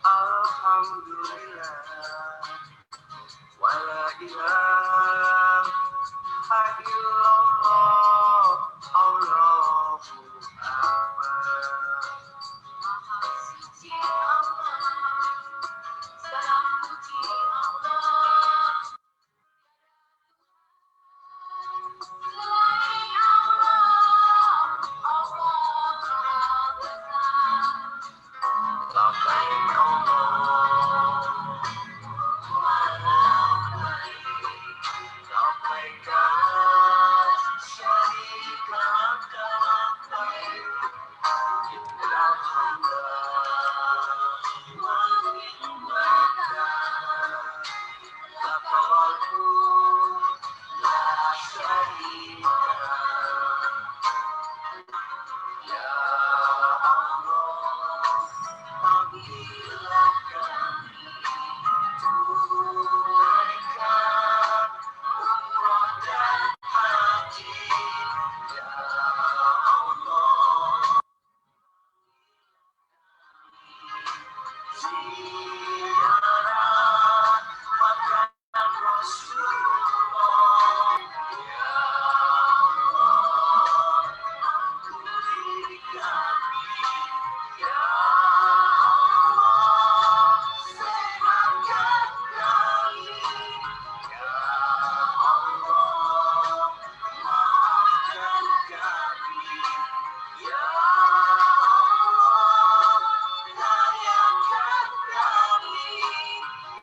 Alhamdulillah, wala ilaha illallah, Allahu Akbar. Maha suci Allah, segala puji Allah. Selain Allah, Allah Maha Besar. Labbaik Allahumma labbaik, labbaik la syarika laka labbaik, innal hamda wan ni'mata laka wal mulk la syarika ya Allah. Apabila kami tunaikan umrah dan haji, ya Allah, ziarah makam Rasulullah, ya Allah, ampuni kami, ya Allah, selamatkan kami, ya Allah, maafkan kami, ya Allah, layakan kami,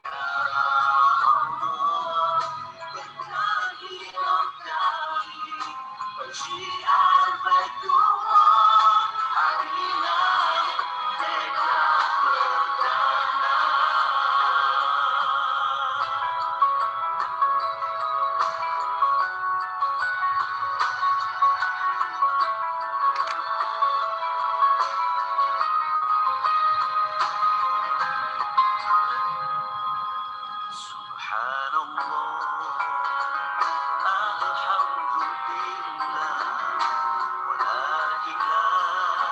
ya Allah, berkahilah kami, bersiar Baitullah, harilah dekah perdana. Subhanallah, alhamdulillah, wa la ilaha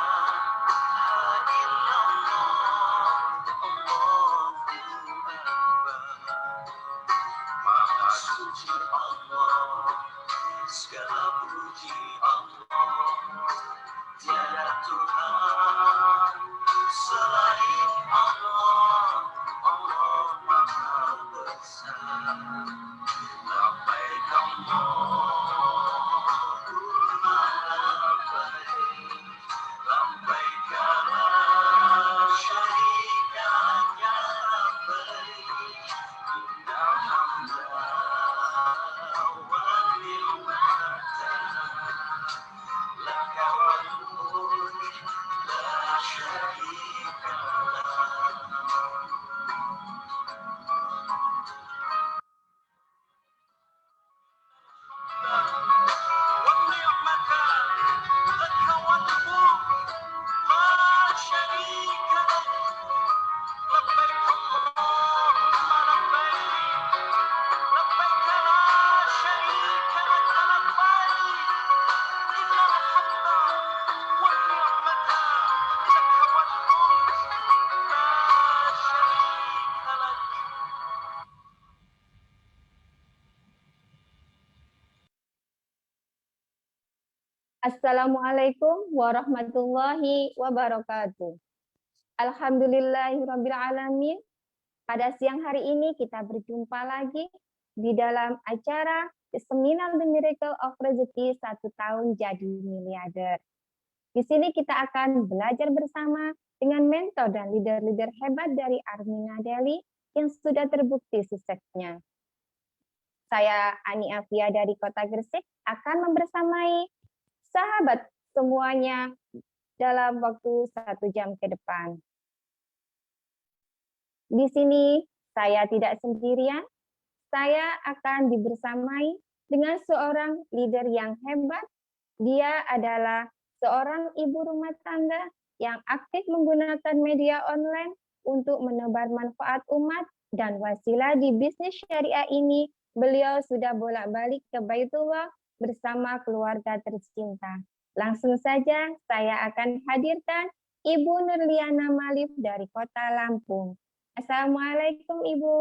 illallah, Allahu Akbar. Maha suci Allah, segala puji Allah, tiada Tuhan selain Allah, Allah Maha Besar. Labbaik Allahumma labbaik, labbaik la syarika laka labbaik, innal hamda wan ni'mata laka wal mulk Assalamualaikum warahmatullahi wabarakatuh. Alhamdulillahirabbil alamin. Pada siang hari ini kita berjumpa lagi di dalam acara Seminar The Miracle of Rezeki 1 tahun jadi miliarder. Di sini kita akan belajar bersama dengan mentor dan leader-leader hebat dari Armina Daily yang sudah terbukti suksesnya. Saya Ani Afia dari Kota Gresik akan membersamai sahabat semuanya dalam waktu 1 jam ke depan. Di sini saya tidak sendirian, saya akan dibersamai dengan seorang leader yang hebat. Dia adalah seorang ibu rumah tangga yang aktif menggunakan media online untuk menebar manfaat umat dan wasilah di bisnis syariah ini. Beliau sudah bolak-balik ke Baitullah bersama keluarga tercinta. Langsung saja saya akan hadirkan Ibu Nurliana Malif dari Kota Lampung. Assalamualaikum Ibu.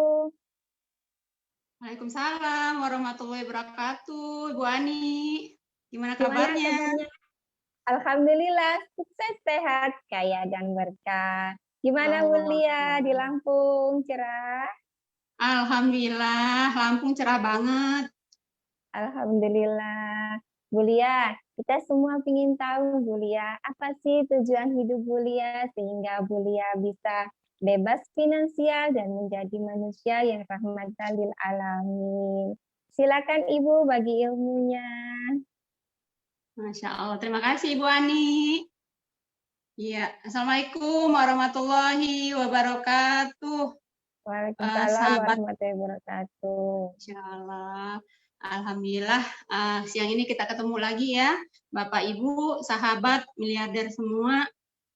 Waalaikumsalam warahmatullahi wabarakatuh. Ibu Ani, gimana Gimana kabarnya? kabarnya? Alhamdulillah, sukses, sehat, kaya dan berkah. Gimana Bu Lia di Lampung, cerah? Alhamdulillah, Lampung cerah banget. Alhamdulillah. Bu Lia, kita semua ingin tahu Bu Lia, apa sih tujuan hidup Bu Lia sehingga Bu Lia bisa bebas finansial dan menjadi manusia yang rahmatan lil alamin. Silakan Ibu bagi ilmunya. Masya Allah, terima kasih Ibu Ani. Iya, Assalamualaikum warahmatullahi wabarakatuh. Waalaikumsalam Sahabat, warahmatullahi wabarakatuh. Insya Allah. Alhamdulillah, siang ini kita ketemu lagi ya, Bapak Ibu, sahabat miliarder semua.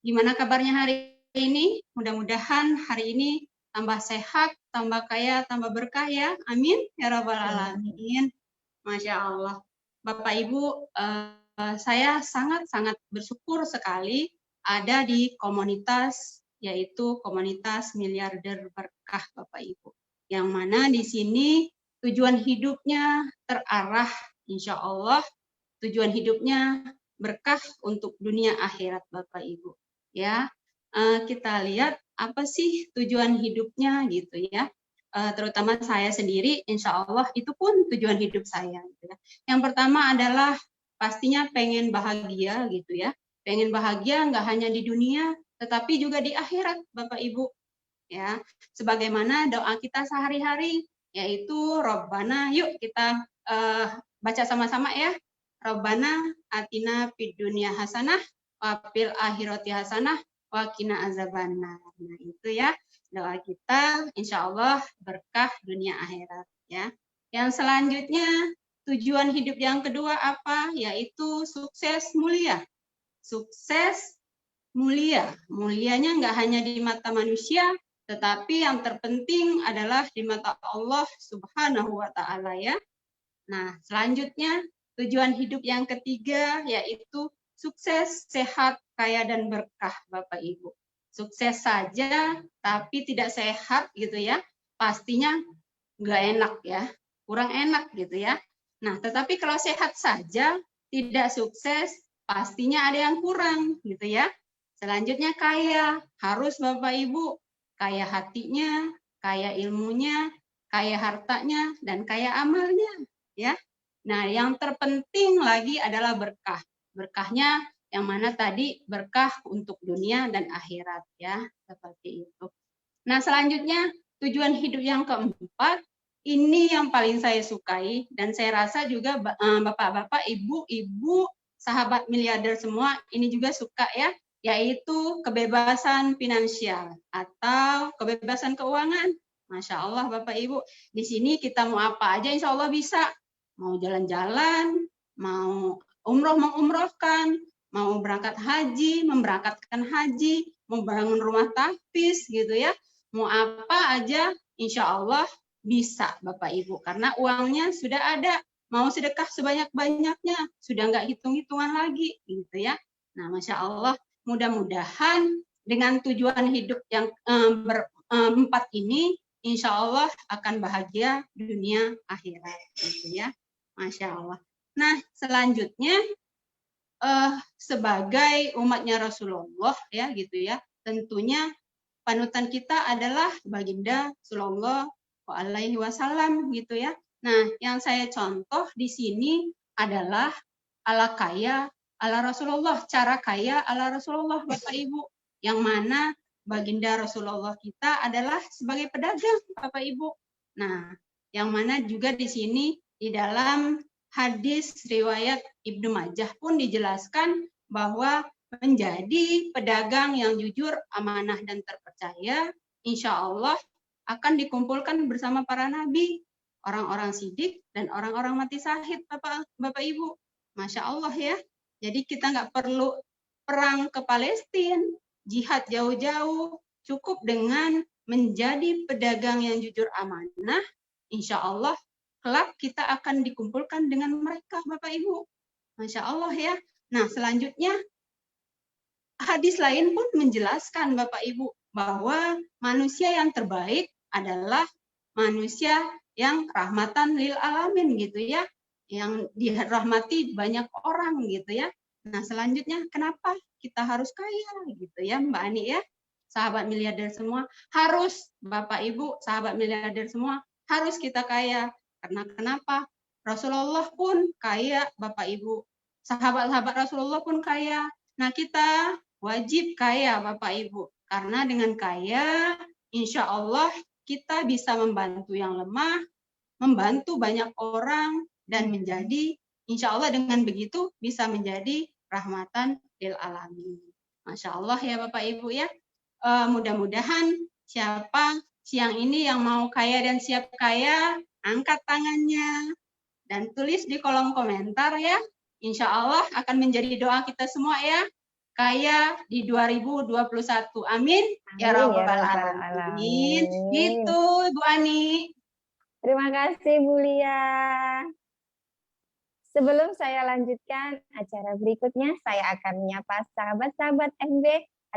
Gimana kabarnya hari ini? Mudah-mudahan hari ini tambah sehat, tambah kaya, tambah berkah ya. Amin ya rabbal alamin. Masya Allah. Bapak Ibu, saya sangat-sangat bersyukur sekali ada di komunitas, yaitu komunitas miliarder berkah Bapak Ibu. Yang mana di sini tujuan hidupnya terarah, insya Allah tujuan hidupnya berkah untuk dunia akhirat Bapak Ibu. Ya, kita lihat apa sih tujuan hidupnya gitu ya. Terutama saya sendiri, insya Allah itu pun tujuan hidup saya. Gitu ya. Yang pertama adalah pastinya pengen bahagia gitu ya. Pengen bahagia nggak hanya di dunia, tetapi juga di akhirat Bapak Ibu. Ya, sebagaimana doa kita sehari-hari, yaitu Rabbana, yuk kita baca sama-sama ya. Rabbana atina fid dunya hasanah wa fil akhirati hasanah wa qina azabannar. Nah, itu ya doa kita, insya Allah berkah dunia akhirat ya. Yang selanjutnya tujuan hidup yang kedua apa? Yaitu sukses mulia. Sukses mulia. Mulianya nggak hanya di mata manusia, tetapi yang terpenting adalah di mata Allah Subhanahu wa Ta'ala ya. Nah, selanjutnya tujuan hidup yang ketiga yaitu sukses, sehat, kaya dan berkah Bapak Ibu. Sukses saja tapi tidak sehat gitu ya, pastinya nggak enak ya, kurang enak gitu ya. Nah, tetapi kalau sehat saja tidak sukses, pastinya ada yang kurang gitu ya. Selanjutnya kaya, harus Bapak Ibu kaya hatinya, kaya ilmunya, kaya hartanya, dan kaya amalnya ya. Nah, yang terpenting lagi adalah berkah. Berkahnya yang mana tadi berkah untuk dunia dan akhirat ya, seperti itu. Nah, selanjutnya tujuan hidup yang keempat, ini yang paling saya sukai dan saya rasa juga bapak-bapak, ibu-ibu, sahabat miliarder semua ini juga suka ya, yaitu kebebasan finansial atau kebebasan keuangan. Masya Allah Bapak Ibu, di sini kita mau apa aja insya Allah bisa. Mau jalan-jalan, mau umroh mengumrohkan, mau berangkat haji, memberangkatkan haji, mau bangun rumah tahfiz gitu ya. Mau apa aja insya Allah bisa Bapak Ibu. Karena uangnya sudah ada. Mau sedekah sebanyak-banyaknya, sudah nggak hitung-hitungan lagi gitu ya. Nah Masya Allah, mudah-mudahan dengan tujuan hidup yang berempat ini, insya Allah akan bahagia dunia akhirat gitu ya. Masya Allah. Nah selanjutnya sebagai umatnya Rasulullah ya gitu ya, tentunya panutan kita adalah baginda Sallallahu Alaihi Wasallam gitu ya. Nah, yang saya contoh di sini adalah ala kaya ala Rasulullah, cara kaya ala Rasulullah Bapak Ibu, yang mana baginda Rasulullah kita adalah sebagai pedagang Bapak Ibu. Nah, yang mana juga di sini di dalam hadis riwayat Ibnu Majah pun dijelaskan bahwa menjadi pedagang yang jujur, amanah, dan terpercaya, insya Allah akan dikumpulkan bersama para nabi, orang-orang sidik, dan orang-orang mati syahid, Bapak Ibu. Masya Allah ya. Jadi kita nggak perlu perang ke Palestina, jihad jauh-jauh, cukup dengan menjadi pedagang yang jujur amanah, insya Allah kelak kita akan dikumpulkan dengan mereka, Bapak Ibu. Masya Allah ya. Nah, selanjutnya hadis lain pun menjelaskan Bapak Ibu bahwa manusia yang terbaik adalah manusia yang rahmatan lil alamin gitu ya, yang dirahmati banyak orang gitu ya. Nah, selanjutnya kenapa kita harus kaya gitu ya Mbak Ani ya? Sahabat miliarder semua harus, Bapak Ibu, sahabat miliarder semua harus kita kaya. Karena kenapa? Rasulullah pun kaya, Bapak Ibu. Sahabat-sahabat Rasulullah pun kaya. Nah, kita wajib kaya Bapak Ibu. Karena dengan kaya, insya Allah kita bisa membantu yang lemah, membantu banyak orang, dan menjadi, insya Allah dengan begitu bisa menjadi rahmatan lil alamin. Masya Allah ya Bapak Ibu ya. Mudah-mudahan siapa siang ini yang mau kaya dan siap kaya, angkat tangannya dan tulis di kolom komentar ya. Insya Allah akan menjadi doa kita semua ya. Kaya di 2021. Amin. Ya Rabbal Alamin. Gitu Bu Ani. Terima kasih Bu Lia. Sebelum saya lanjutkan acara berikutnya, saya akan menyapa sahabat-sahabat MB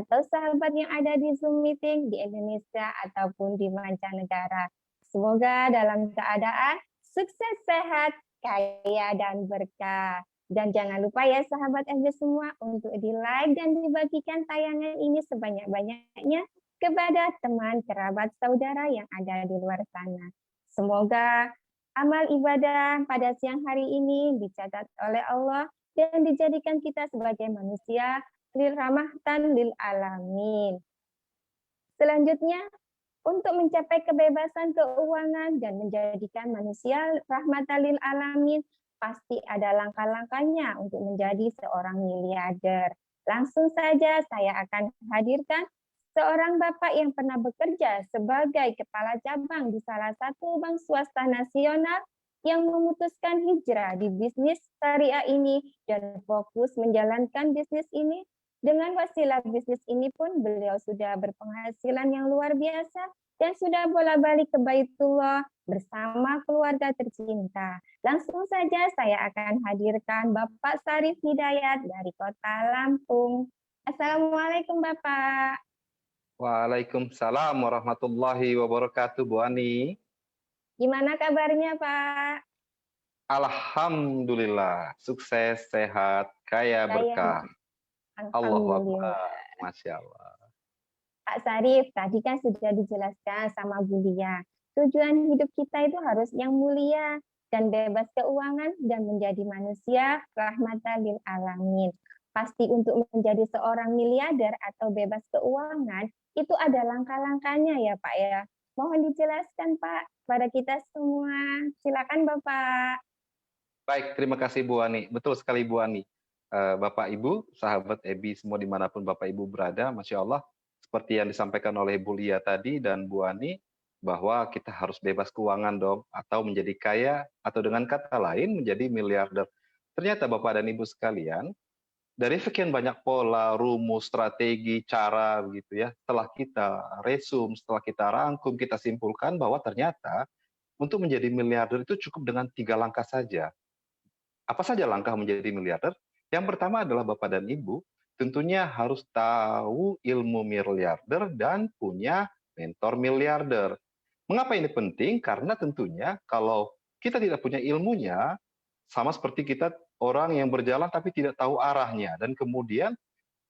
atau sahabat yang ada di Zoom meeting di Indonesia ataupun di mancanegara. Semoga dalam keadaan sukses, sehat, kaya, dan berkah. Dan jangan lupa ya sahabat MB semua untuk di-like dan dibagikan tayangan ini sebanyak-banyaknya kepada teman, kerabat, saudara yang ada di luar sana. Semoga amal ibadah pada siang hari ini dicatat oleh Allah dan dijadikan kita sebagai manusia lil rahmatan lil alamin. Selanjutnya, untuk mencapai kebebasan keuangan dan menjadikan manusia rahmatan lil alamin, pasti ada langkah-langkahnya untuk menjadi seorang miliarder. Langsung saja saya akan hadirkan seorang bapak yang pernah bekerja sebagai kepala cabang di salah satu bank swasta nasional yang memutuskan hijrah di bisnis syariah ini dan fokus menjalankan bisnis ini. Dengan wasilah bisnis ini pun beliau sudah berpenghasilan yang luar biasa dan sudah bolak-balik ke Baitullah bersama keluarga tercinta. Langsung saja saya akan hadirkan Bapak Sarif Hidayat dari Kota Lampung. Assalamualaikum Bapak. Waalaikumsalam warahmatullahi wabarakatuh, Bu Ani. Gimana kabarnya, Pak? Alhamdulillah, sukses, sehat, kaya, berkah. Allahu Akbar, Masya Allah. Pak Sarif, tadi kan sudah dijelaskan sama Bu Lia. Tujuan hidup kita itu harus yang mulia dan bebas keuangan dan menjadi manusia rahmatan lil alamin. Pasti untuk menjadi seorang miliarder atau bebas keuangan, itu ada langkah-langkahnya ya Pak ya. Mohon dijelaskan Pak pada kita semua. Silakan Bapak. Baik, terima kasih Bu Ani. Betul sekali Bu Ani. Bapak Ibu, sahabat EBI semua dimanapun Bapak Ibu berada, Masya Allah, seperti yang disampaikan oleh Bu Lia tadi dan Bu Ani, bahwa kita harus bebas keuangan dong, atau menjadi kaya, atau dengan kata lain menjadi miliarder. Ternyata Bapak dan Ibu sekalian, dari sekian banyak pola, rumus, strategi, cara begitu ya, setelah kita resum, setelah kita rangkum, kita simpulkan bahwa ternyata untuk menjadi miliarder itu cukup dengan 3 langkah saja. Apa saja langkah menjadi miliarder? Yang pertama adalah Bapak dan Ibu tentunya harus tahu ilmu miliarder dan punya mentor miliarder. Mengapa ini penting? Karena tentunya kalau kita tidak punya ilmunya, sama seperti kita orang yang berjalan tapi tidak tahu arahnya, dan kemudian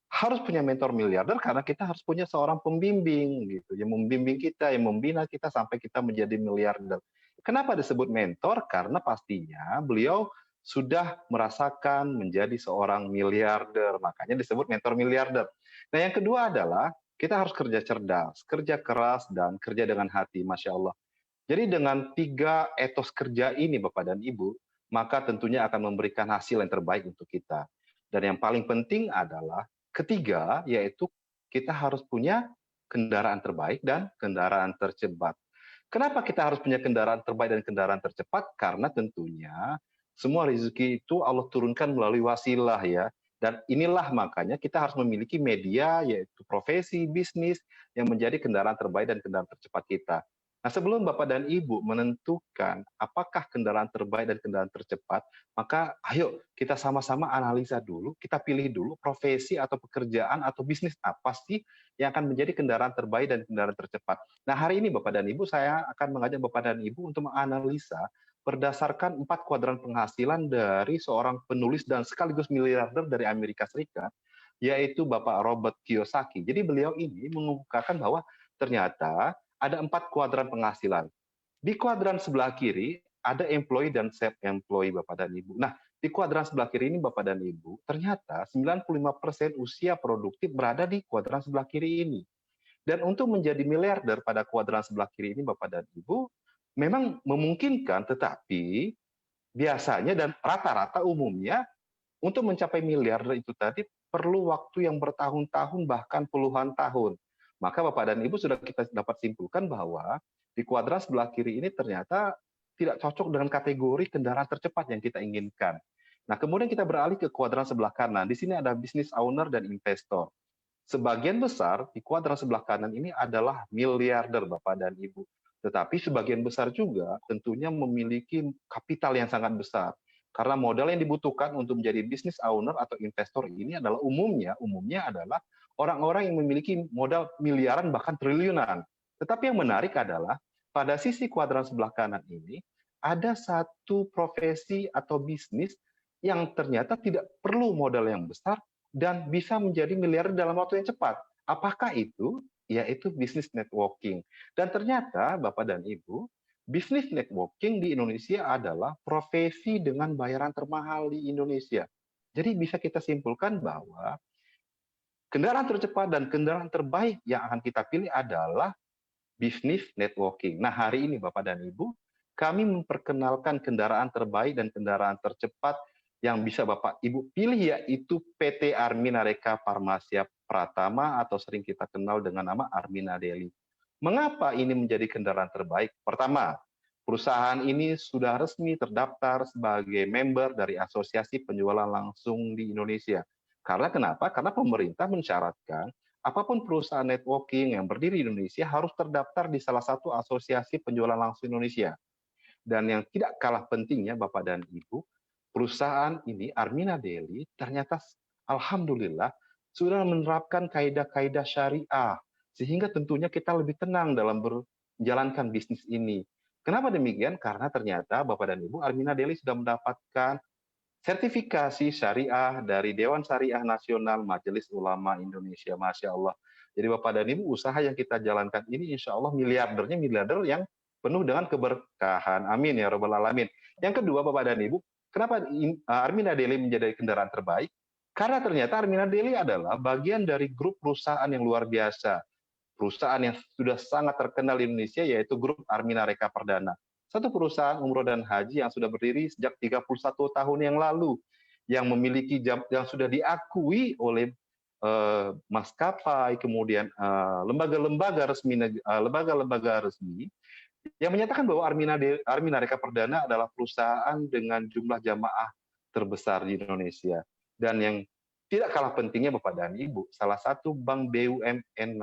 harus punya mentor miliarder karena kita harus punya seorang pembimbing gitu, yang membimbing kita, yang membina kita sampai kita menjadi miliarder. Kenapa disebut mentor? Karena pastinya beliau sudah merasakan menjadi seorang miliarder, makanya disebut mentor miliarder. Nah, yang kedua adalah kita harus kerja cerdas, kerja keras, dan kerja dengan hati, Masya Allah. Jadi dengan 3 etos kerja ini Bapak dan Ibu, maka tentunya akan memberikan hasil yang terbaik untuk kita. Dan yang paling penting adalah ketiga, yaitu kita harus punya kendaraan terbaik dan kendaraan tercepat. Kenapa kita harus punya kendaraan terbaik dan kendaraan tercepat? Karena tentunya semua rezeki itu Allah turunkan melalui wasilah ya. Dan inilah makanya kita harus memiliki media, yaitu profesi, bisnis, yang menjadi kendaraan terbaik dan kendaraan tercepat kita. Nah, sebelum Bapak dan Ibu menentukan apakah kendaraan terbaik dan kendaraan tercepat, maka ayo kita sama-sama analisa dulu, kita pilih dulu profesi atau pekerjaan atau bisnis apa sih yang akan menjadi kendaraan terbaik dan kendaraan tercepat. Nah, hari ini Bapak dan Ibu, saya akan mengajak Bapak dan Ibu untuk menganalisa berdasarkan 4 kuadran penghasilan dari seorang penulis dan sekaligus miliarder dari Amerika Serikat, yaitu Bapak Robert Kiyosaki. Jadi beliau ini mengungkapkan bahwa ternyata ada 4 kuadran penghasilan. Di kuadran sebelah kiri ada employee dan self-employee Bapak dan Ibu. Nah, di kuadran sebelah kiri ini Bapak dan Ibu, ternyata 95% usia produktif berada di kuadran sebelah kiri ini. Dan untuk menjadi miliarder pada kuadran sebelah kiri ini Bapak dan Ibu, memang memungkinkan, tetapi biasanya dan rata-rata umumnya untuk mencapai miliarder itu tadi perlu waktu yang bertahun-tahun bahkan puluhan tahun. Maka Bapak dan Ibu sudah kita dapat simpulkan bahwa di kuadran sebelah kiri ini ternyata tidak cocok dengan kategori kendaraan tercepat yang kita inginkan. Nah, kemudian kita beralih ke kuadran sebelah kanan. Di sini ada business owner dan investor. Sebagian besar di kuadran sebelah kanan ini adalah miliarder Bapak dan Ibu. Tetapi sebagian besar juga tentunya memiliki kapital yang sangat besar. Karena modal yang dibutuhkan untuk menjadi business owner atau investor ini adalah umumnya adalah orang-orang yang memiliki modal miliaran bahkan triliunan. Tetapi yang menarik adalah pada sisi kuadran sebelah kanan ini ada satu profesi atau bisnis yang ternyata tidak perlu modal yang besar dan bisa menjadi miliarder dalam waktu yang cepat. Apakah itu? Yaitu bisnis networking. Dan ternyata Bapak dan Ibu, bisnis networking di Indonesia adalah profesi dengan bayaran termahal di Indonesia. Jadi bisa kita simpulkan bahwa kendaraan tercepat dan kendaraan terbaik yang akan kita pilih adalah bisnis networking. Nah, hari ini Bapak dan Ibu, kami memperkenalkan kendaraan terbaik dan kendaraan tercepat yang bisa Bapak Ibu pilih, yaitu PT Armina Reka Farmasia Pratama atau sering kita kenal dengan nama Armina Daily. Mengapa ini menjadi kendaraan terbaik? Pertama, perusahaan ini sudah resmi terdaftar sebagai member dari Asosiasi Penjualan Langsung di Indonesia. Karena kenapa? Karena pemerintah mensyaratkan apapun perusahaan networking yang berdiri di Indonesia harus terdaftar di salah satu asosiasi penjualan langsung Indonesia. Dan yang tidak kalah pentingnya Bapak dan Ibu, perusahaan ini Armina Daily ternyata alhamdulillah sudah menerapkan kaidah-kaidah syariah sehingga tentunya kita lebih tenang dalam menjalankan bisnis ini. Kenapa demikian? Karena ternyata Bapak dan Ibu, Armina Daily sudah mendapatkan sertifikasi syariah dari Dewan Syariah Nasional Majelis Ulama Indonesia. Masya Allah. Jadi Bapak dan Ibu, usaha yang kita jalankan ini insya Allah miliarder yang penuh dengan keberkahan. Amin ya Rabbal Alamin. Yang kedua Bapak dan Ibu, kenapa Armina Daily menjadi kendaraan terbaik? Karena ternyata Armina Daily adalah bagian dari grup perusahaan yang luar biasa. Perusahaan yang sudah sangat terkenal di Indonesia, yaitu grup Armina Reka Perdana. Satu perusahaan umroh dan haji yang sudah berdiri sejak 31 tahun yang lalu, yang memiliki yang sudah diakui oleh maskapai, kemudian lembaga-lembaga resmi yang menyatakan bahwa Armina Reka Perdana adalah perusahaan dengan jumlah jamaah terbesar di Indonesia. Dan yang tidak kalah pentingnya Bapak dan Ibu, salah satu bank BUMN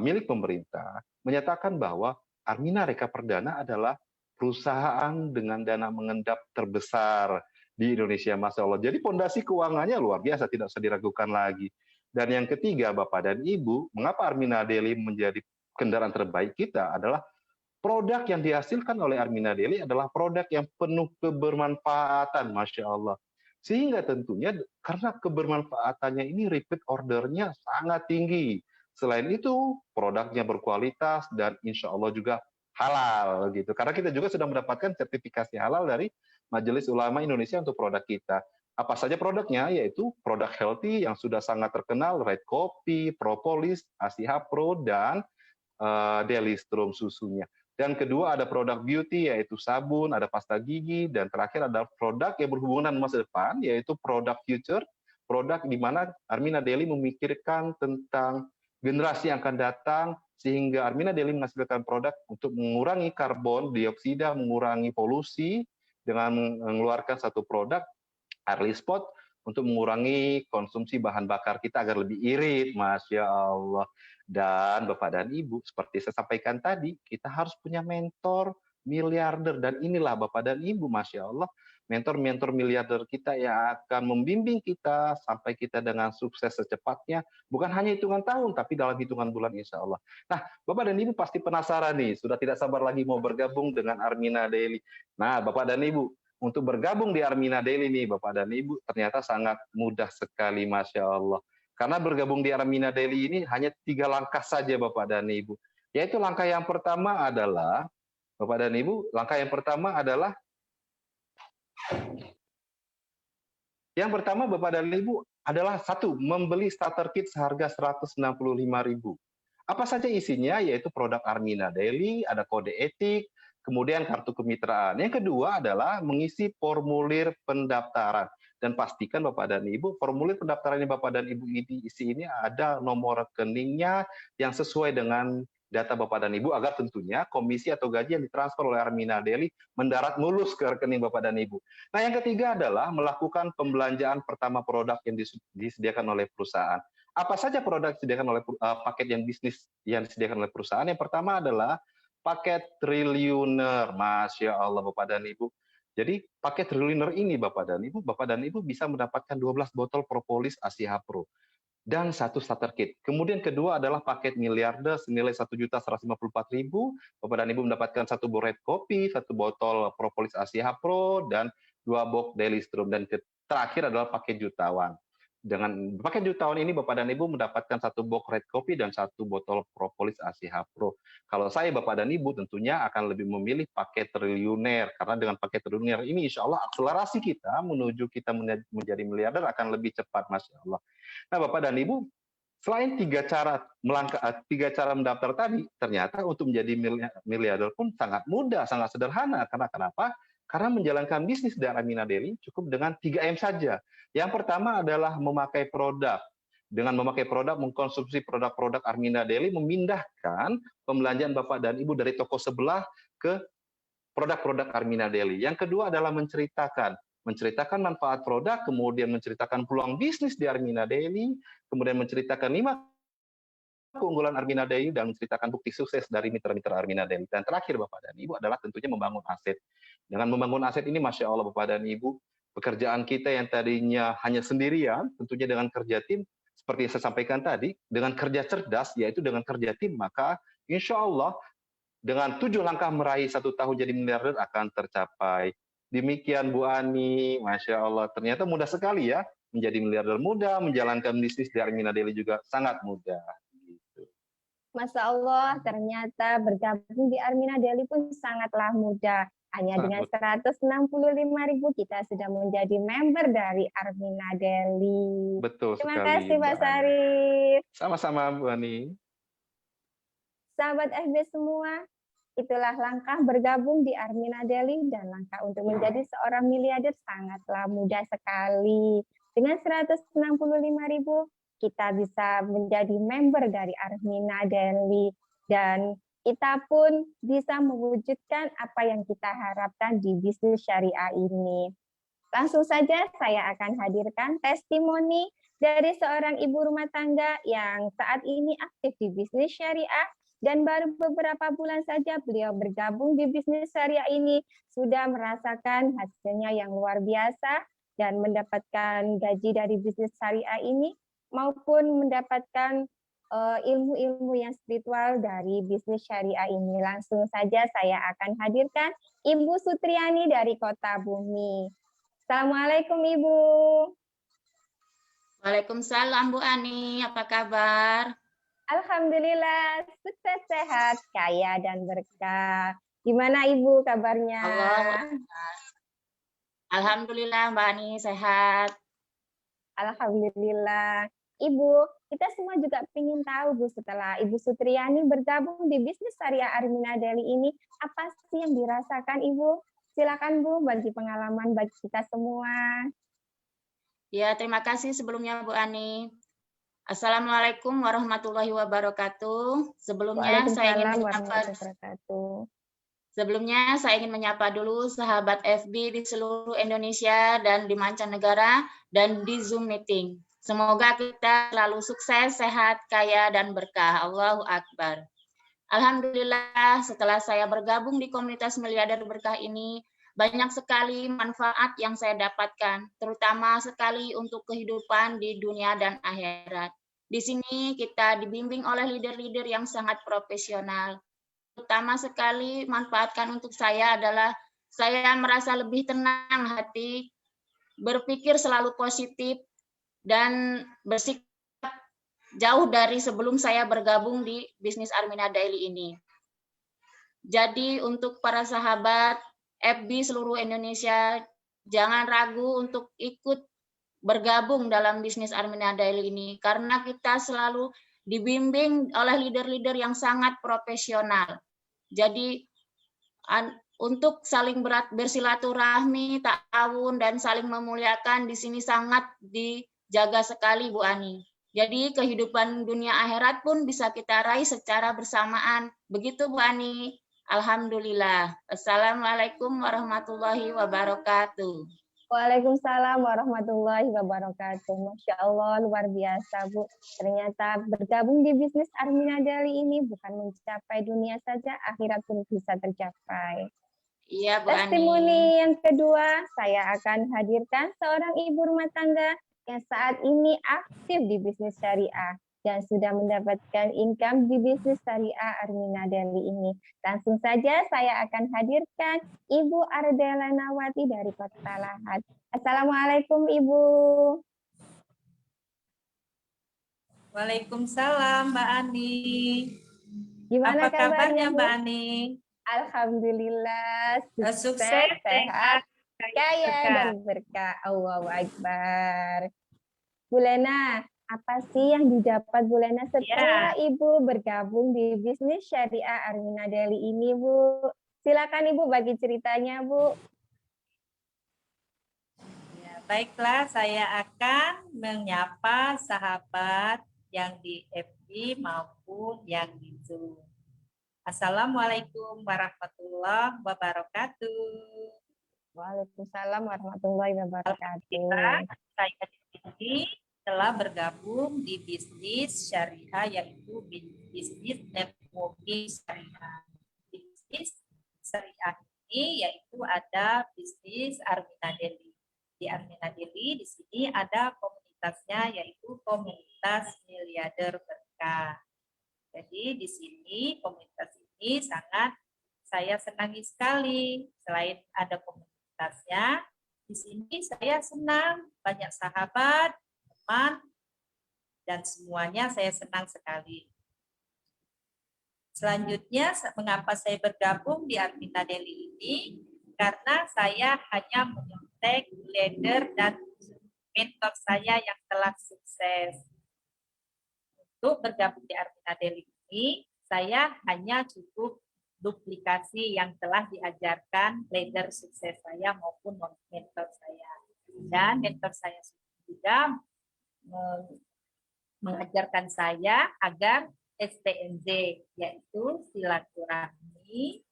milik pemerintah menyatakan bahwa Armina Reka Perdana adalah perusahaan dengan dana mengendap terbesar di Indonesia, Masya Allah. Jadi fondasi keuangannya luar biasa, tidak usah diragukan lagi. Dan yang ketiga, Bapak dan Ibu, mengapa Armina Daily menjadi kendaraan terbaik kita adalah produk yang dihasilkan oleh Armina Daily adalah produk yang penuh kebermanfaatan, Masya Allah. Sehingga tentunya karena kebermanfaatannya ini repeat ordernya sangat tinggi. Selain itu, produknya berkualitas dan insya Allah juga halal gitu. Karena kita juga sudah mendapatkan sertifikasi halal dari Majelis Ulama Indonesia untuk produk kita. Apa saja produknya? Yaitu produk healthy yang sudah sangat terkenal, Red Kopi, Propolis, Asiha Pro, dan Daily Strom susunya. Dan kedua ada produk beauty yaitu sabun, ada pasta gigi, dan terakhir ada produk yang berhubungan dengan masa depan yaitu produk future, produk di mana Armina Daily memikirkan tentang generasi yang akan datang sehingga Armina Daily menghasilkan produk untuk mengurangi karbon dioksida, mengurangi polusi dengan mengeluarkan satu produk early spot untuk mengurangi konsumsi bahan bakar kita agar lebih irit, Masya Allah. Dan Bapak dan Ibu, seperti saya sampaikan tadi, kita harus punya mentor miliarder. Dan inilah Bapak dan Ibu, Masya Allah, mentor-mentor miliarder kita yang akan membimbing kita sampai kita dengan sukses secepatnya, bukan hanya hitungan tahun, tapi dalam hitungan bulan insya Allah. Nah, Bapak dan Ibu pasti penasaran nih, sudah tidak sabar lagi mau bergabung dengan Armina Daily. Nah, Bapak dan Ibu, untuk bergabung di Armina Daily nih, Bapak dan Ibu, ternyata sangat mudah sekali, Masya Allah. Karena bergabung di Armina Daily ini hanya 3 langkah saja, Bapak dan Ibu. Yaitu langkah yang pertama adalah, Bapak dan Ibu, langkah yang pertama adalah, Bapak dan Ibu, adalah satu, membeli starter kit seharga 165.000. Apa saja isinya? Yaitu produk Armina Daily, ada kode etik, kemudian kartu kemitraan. Yang kedua adalah mengisi formulir pendaftaran. Dan pastikan Bapak dan Ibu, formulir pendaftaran yang Bapak dan Ibu isi ini ada nomor rekeningnya yang sesuai dengan data Bapak dan Ibu, agar tentunya komisi atau gaji yang ditransfer oleh Armina Daily mendarat mulus ke rekening Bapak dan Ibu. Nah, yang ketiga adalah melakukan pembelanjaan pertama produk yang disediakan oleh perusahaan. Apa saja produk yang disediakan oleh paket yang bisnis yang disediakan oleh perusahaan? Yang pertama adalah paket triliuner, Masya Allah Bapak dan Ibu. Jadi paket triliuner ini Bapak dan Ibu bisa mendapatkan 12 botol propolis Asiha Pro dan 1 starter kit. Kemudian kedua adalah paket miliarder senilai 1.154.000. Bapak dan Ibu mendapatkan 1 Red Kopi, 1 botol propolis Asiha Pro, dan 2 box Daily Strom. Dan terakhir adalah paket jutawan. Dengan paket jutawan ini Bapak dan Ibu mendapatkan 1 box Red Kopi dan 1 botol propolis Asiha Pro. Kalau saya Bapak dan Ibu tentunya akan lebih memilih paket triliuner, karena dengan paket triliuner ini insya Allah akselerasi kita menuju kita menjadi miliarder akan lebih cepat, Masya Allah. Nah Bapak dan Ibu, selain 3 cara mendaftar tadi, ternyata untuk menjadi miliarder pun sangat mudah, sangat sederhana. Karena kenapa? Karena menjalankan bisnis dari Armina Daily cukup dengan 3M saja. Yang pertama adalah memakai produk. Dengan memakai produk, mengkonsumsi produk-produk Armina Daily, memindahkan pembelanjaan Bapak dan Ibu dari toko sebelah ke produk-produk Armina Daily. Yang kedua adalah menceritakan manfaat produk, kemudian menceritakan peluang bisnis di Armina Daily, kemudian menceritakan 5 keunggulan Armina Daily, dan menceritakan bukti sukses dari mitra-mitra Armina Daily. Dan terakhir Bapak dan Ibu adalah tentunya membangun aset. Dengan membangun aset ini, Masya Allah Bapak dan Ibu, pekerjaan kita yang tadinya hanya sendirian, tentunya dengan kerja tim, seperti yang saya sampaikan tadi, dengan kerja cerdas, yaitu dengan kerja tim, maka insya Allah dengan 7 langkah meraih 1 tahun jadi miliarder akan tercapai. Demikian Bu Ani, Masya Allah, ternyata mudah sekali ya, menjadi miliarder mudah, menjalankan bisnis di Armina Daily juga sangat mudah. Masya Allah, ternyata bergabung di Armina Daily pun sangatlah mudah. Hanya dengan 165.000 kita sudah menjadi member dari Armina Daily. Betul Terima sekali, kasih Pak Sarif. Sama-sama Bu Ani. Sahabat FB semua, itulah langkah bergabung di Armina Daily, dan langkah untuk menjadi seorang miliarder sangatlah mudah sekali. Dengan 165.000 kita bisa menjadi member dari Armina Daily, dan kita pun bisa mewujudkan apa yang kita harapkan di bisnis syariah ini. Langsung saja saya akan hadirkan testimoni dari seorang ibu rumah tangga yang saat ini aktif di bisnis syariah, dan baru beberapa bulan saja beliau bergabung di bisnis syariah ini sudah merasakan hasilnya yang luar biasa dan mendapatkan gaji dari bisnis syariah ini, maupun mendapatkan ilmu-ilmu yang spiritual dari bisnis syariah ini. Langsung saja saya akan hadirkan Ibu Sutriani dari Kota Bumi. Assalamualaikum Ibu. Waalaikumsalam Bu Ani, apa kabar? Alhamdulillah, sukses, sehat, kaya, dan berkah. Gimana Ibu kabarnya? Alhamdulillah Mbak Ani sehat. Alhamdulillah. Ibu, kita semua juga ingin tahu Bu, setelah Ibu Sutriani bergabung di bisnis syariah Armina Daily ini, apa sih yang dirasakan Ibu? Silakan Bu, bagi pengalaman bagi kita semua. Ya, terima kasih sebelumnya Bu Ani. Assalamualaikum warahmatullahi wabarakatuh. Sebelumnya saya ingin menyapa dulu sahabat FB di seluruh Indonesia dan di mancanegara dan di Zoom meeting. Semoga kita selalu sukses, sehat, kaya, dan berkah. Allahu Akbar. Alhamdulillah, setelah saya bergabung di komunitas miliarder berkah ini, banyak sekali manfaat yang saya dapatkan, terutama sekali untuk kehidupan di dunia dan akhirat. Di sini kita dibimbing oleh leader-leader yang sangat profesional. Terutama sekali manfaatkan untuk saya adalah saya merasa lebih tenang hati, berpikir selalu positif, dan bersikap jauh dari sebelum saya bergabung di bisnis Armina Daily ini. Jadi untuk para sahabat FB seluruh Indonesia, jangan ragu untuk ikut bergabung dalam bisnis Armina Daily ini, karena kita selalu dibimbing oleh leader-leader yang sangat profesional. Jadi untuk saling bersilaturahmi, ta'awun, dan saling memuliakan di sini sangat dijaga sekali Bu Ani. Jadi kehidupan dunia akhirat pun bisa kita raih secara bersamaan. Begitu Bu Ani. Alhamdulillah. Assalamualaikum warahmatullahi wabarakatuh. Waalaikumsalam warahmatullahi wabarakatuh. Masya Allah, luar biasa Bu. Ternyata bergabung di bisnis Armina Daily ini bukan mencapai dunia saja, akhirat pun bisa tercapai. Iya Bu Ani. Testimoni yang kedua, saya akan hadirkan seorang ibu rumah tangga yang saat ini aktif di bisnis syariah dan sudah mendapatkan income di bisnis syariah Armina Daily ini. Langsung saja saya akan hadirkan Ibu Ardela Nawati dari Kota Lahat. Assalamualaikum Ibu. Waalaikumsalam Mbak Ani. Gimana apa kabarnya Bu? Mbak Ani? Alhamdulillah, Sukses, sehat, kaya, dan berkah. Allahu Akbar. Bu Lena, apa sih yang didapat Bu Lena setelah Ibu bergabung di bisnis syariah Armina Daily ini, Bu? Silakan Ibu bagi ceritanya, Bu. Ya, baiklah, saya akan menyapa sahabat yang di FB maupun yang di Zoom. Assalamualaikum warahmatullahi wabarakatuh. Waalaikumsalam warahmatullahi wabarakatuh. Saya di sini telah bergabung di bisnis syariah, yaitu bisnis networking syariah. Bisnis syariah ini yaitu ada bisnis Armina Daily. Di Armina Daily di sini ada komunitasnya, yaitu komunitas miliarder berkah. Jadi di sini komunitas ini sangat saya senangi sekali. Selain ada komunitasnya, di sini saya senang banyak sahabat, teman, dan semuanya saya senang sekali. Selanjutnya, mengapa saya bergabung di Armina Daily ini? Karena saya hanya menyontek leader dan mentor saya yang telah sukses. Untuk bergabung di Armina Daily ini, saya hanya cukup duplikasi yang telah diajarkan leader sukses saya maupun mentor saya. Dan mentor saya juga mengajarkan saya agar STNZ, yaitu silaturahmi,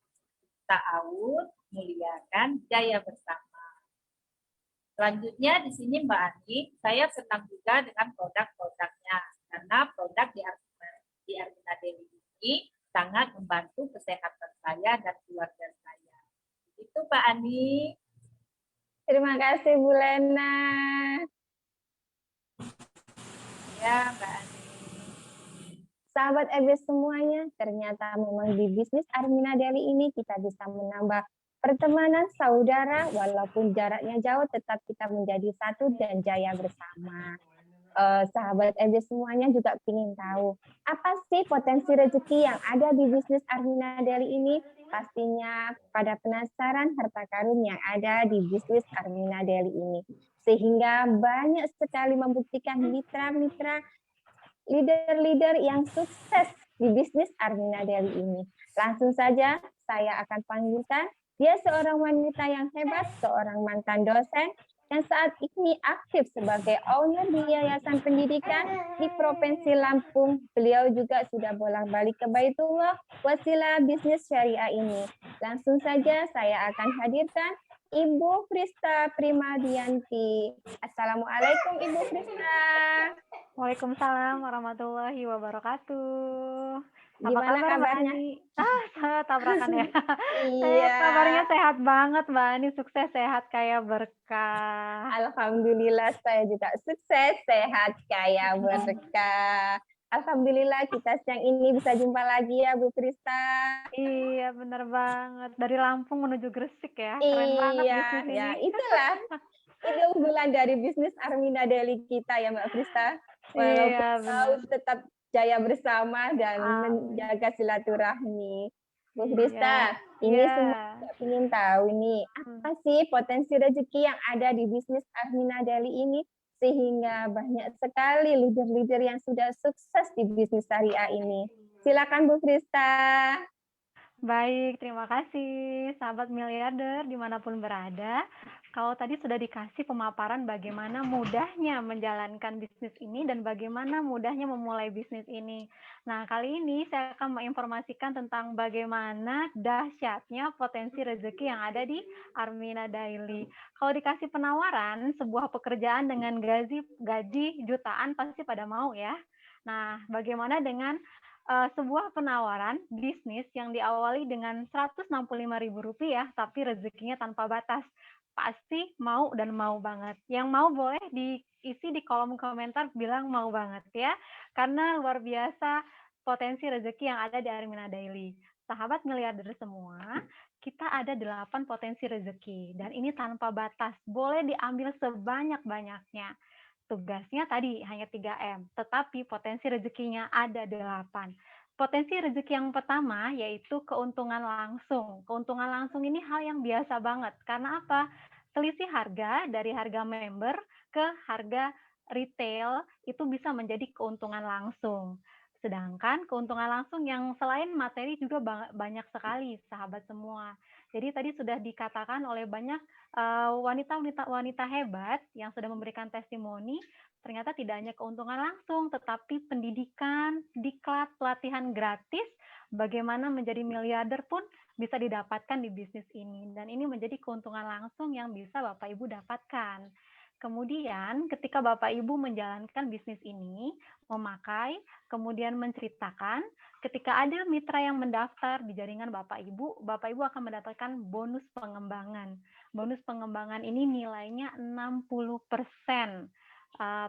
ta'awun, muliakan, jaya bersama. Selanjutnya di sini Mbak Ani, saya senang juga dengan produk-produknya. Karena produk di Armina Daily ini sangat membantu kesehatan saya dan keluarga saya. Itu Pak Ani. Terima kasih Bu Lena. Ya Mbak Ani. Sahabat EB semuanya, ternyata memang di bisnis Armina Daily ini kita bisa menambah pertemanan saudara, walaupun jaraknya jauh tetap kita menjadi satu dan jaya bersama. Sahabat EB semuanya juga ingin tahu, apa sih potensi rezeki yang ada di bisnis Armina Daily ini? Pastinya pada penasaran harta karun yang ada di bisnis Armina Daily ini. Sehingga banyak sekali membuktikan mitra-mitra leader-leader yang sukses di bisnis Armina Daily ini. Langsung saja saya akan panggilkan, dia seorang wanita yang hebat, seorang mantan dosen, dan saat ini aktif sebagai owner di Yayasan Pendidikan di Provinsi Lampung. Beliau juga sudah bolak-balik ke Baitullah Wasilah Bisnis Syariah ini. Langsung saja saya akan hadirkan Ibu Prista Primadianti. Assalamualaikum Ibu Prista. Waalaikumsalam warahmatullahi wabarakatuh. Apa Gimana kabar Mbak kabarnya? Ani? Tabrakan ya. Iya. Kabarnya sehat banget Mbak Ani, sukses sehat kaya berkah. Alhamdulillah saya juga sukses, sehat, kaya berkah. Alhamdulillah kita siang ini bisa jumpa lagi ya Bu Prista. Iya bener banget, dari Lampung menuju Gresik ya, keren banget Iya, bisnis ya ini. itulah. Itu unggulan dari bisnis Armina Daily kita ya Mbak Prista. Walaupun Iya bener. tetap jaya bersama dan Amin. menjaga silaturahmi. Bu Iya, Prista, ini iya. semua kita ingin tahu nih, apa sih potensi rezeki yang ada di bisnis Armina Daily ini sehingga banyak sekali leader-leader yang sudah sukses di bisnis syariah ini. Silakan Bu Prista. Baik, terima kasih sahabat miliarder dimanapun berada. Kalau tadi sudah dikasih pemaparan bagaimana mudahnya menjalankan bisnis ini dan bagaimana mudahnya memulai bisnis ini. Nah, kali ini saya akan menginformasikan tentang bagaimana dahsyatnya potensi rezeki yang ada di Armina Daily. Kalau dikasih penawaran sebuah pekerjaan dengan gaji jutaan pasti pada mau ya. Nah, bagaimana dengan sebuah penawaran bisnis yang diawali dengan Rp165.000 tapi rezekinya tanpa batas? Pasti mau dan mau banget. Yang mau boleh diisi di kolom komentar bilang mau banget ya. Karena luar biasa potensi rezeki yang ada di Armina Daily. Sahabat miliarder semua, kita ada 8 potensi rezeki dan ini tanpa batas. Boleh diambil sebanyak-banyaknya. Tugasnya tadi hanya 3M, tetapi potensi rezekinya ada 8. Potensi rezeki yang pertama yaitu keuntungan langsung. Keuntungan langsung ini hal yang biasa banget. Karena apa? Selisih harga dari harga member ke harga retail itu bisa menjadi keuntungan langsung. Sedangkan keuntungan langsung yang selain materi juga banyak sekali, sahabat semua. Jadi tadi sudah dikatakan oleh banyak wanita hebat yang sudah memberikan testimoni, ternyata tidak hanya keuntungan langsung, tetapi pendidikan, diklat, pelatihan gratis, bagaimana menjadi miliarder pun bisa didapatkan di bisnis ini. Dan ini menjadi keuntungan langsung yang bisa Bapak Ibu dapatkan. Kemudian ketika Bapak Ibu menjalankan bisnis ini, memakai, kemudian menceritakan, ketika ada mitra yang mendaftar di jaringan Bapak Ibu akan mendapatkan bonus pengembangan. Bonus pengembangan ini nilainya 60%.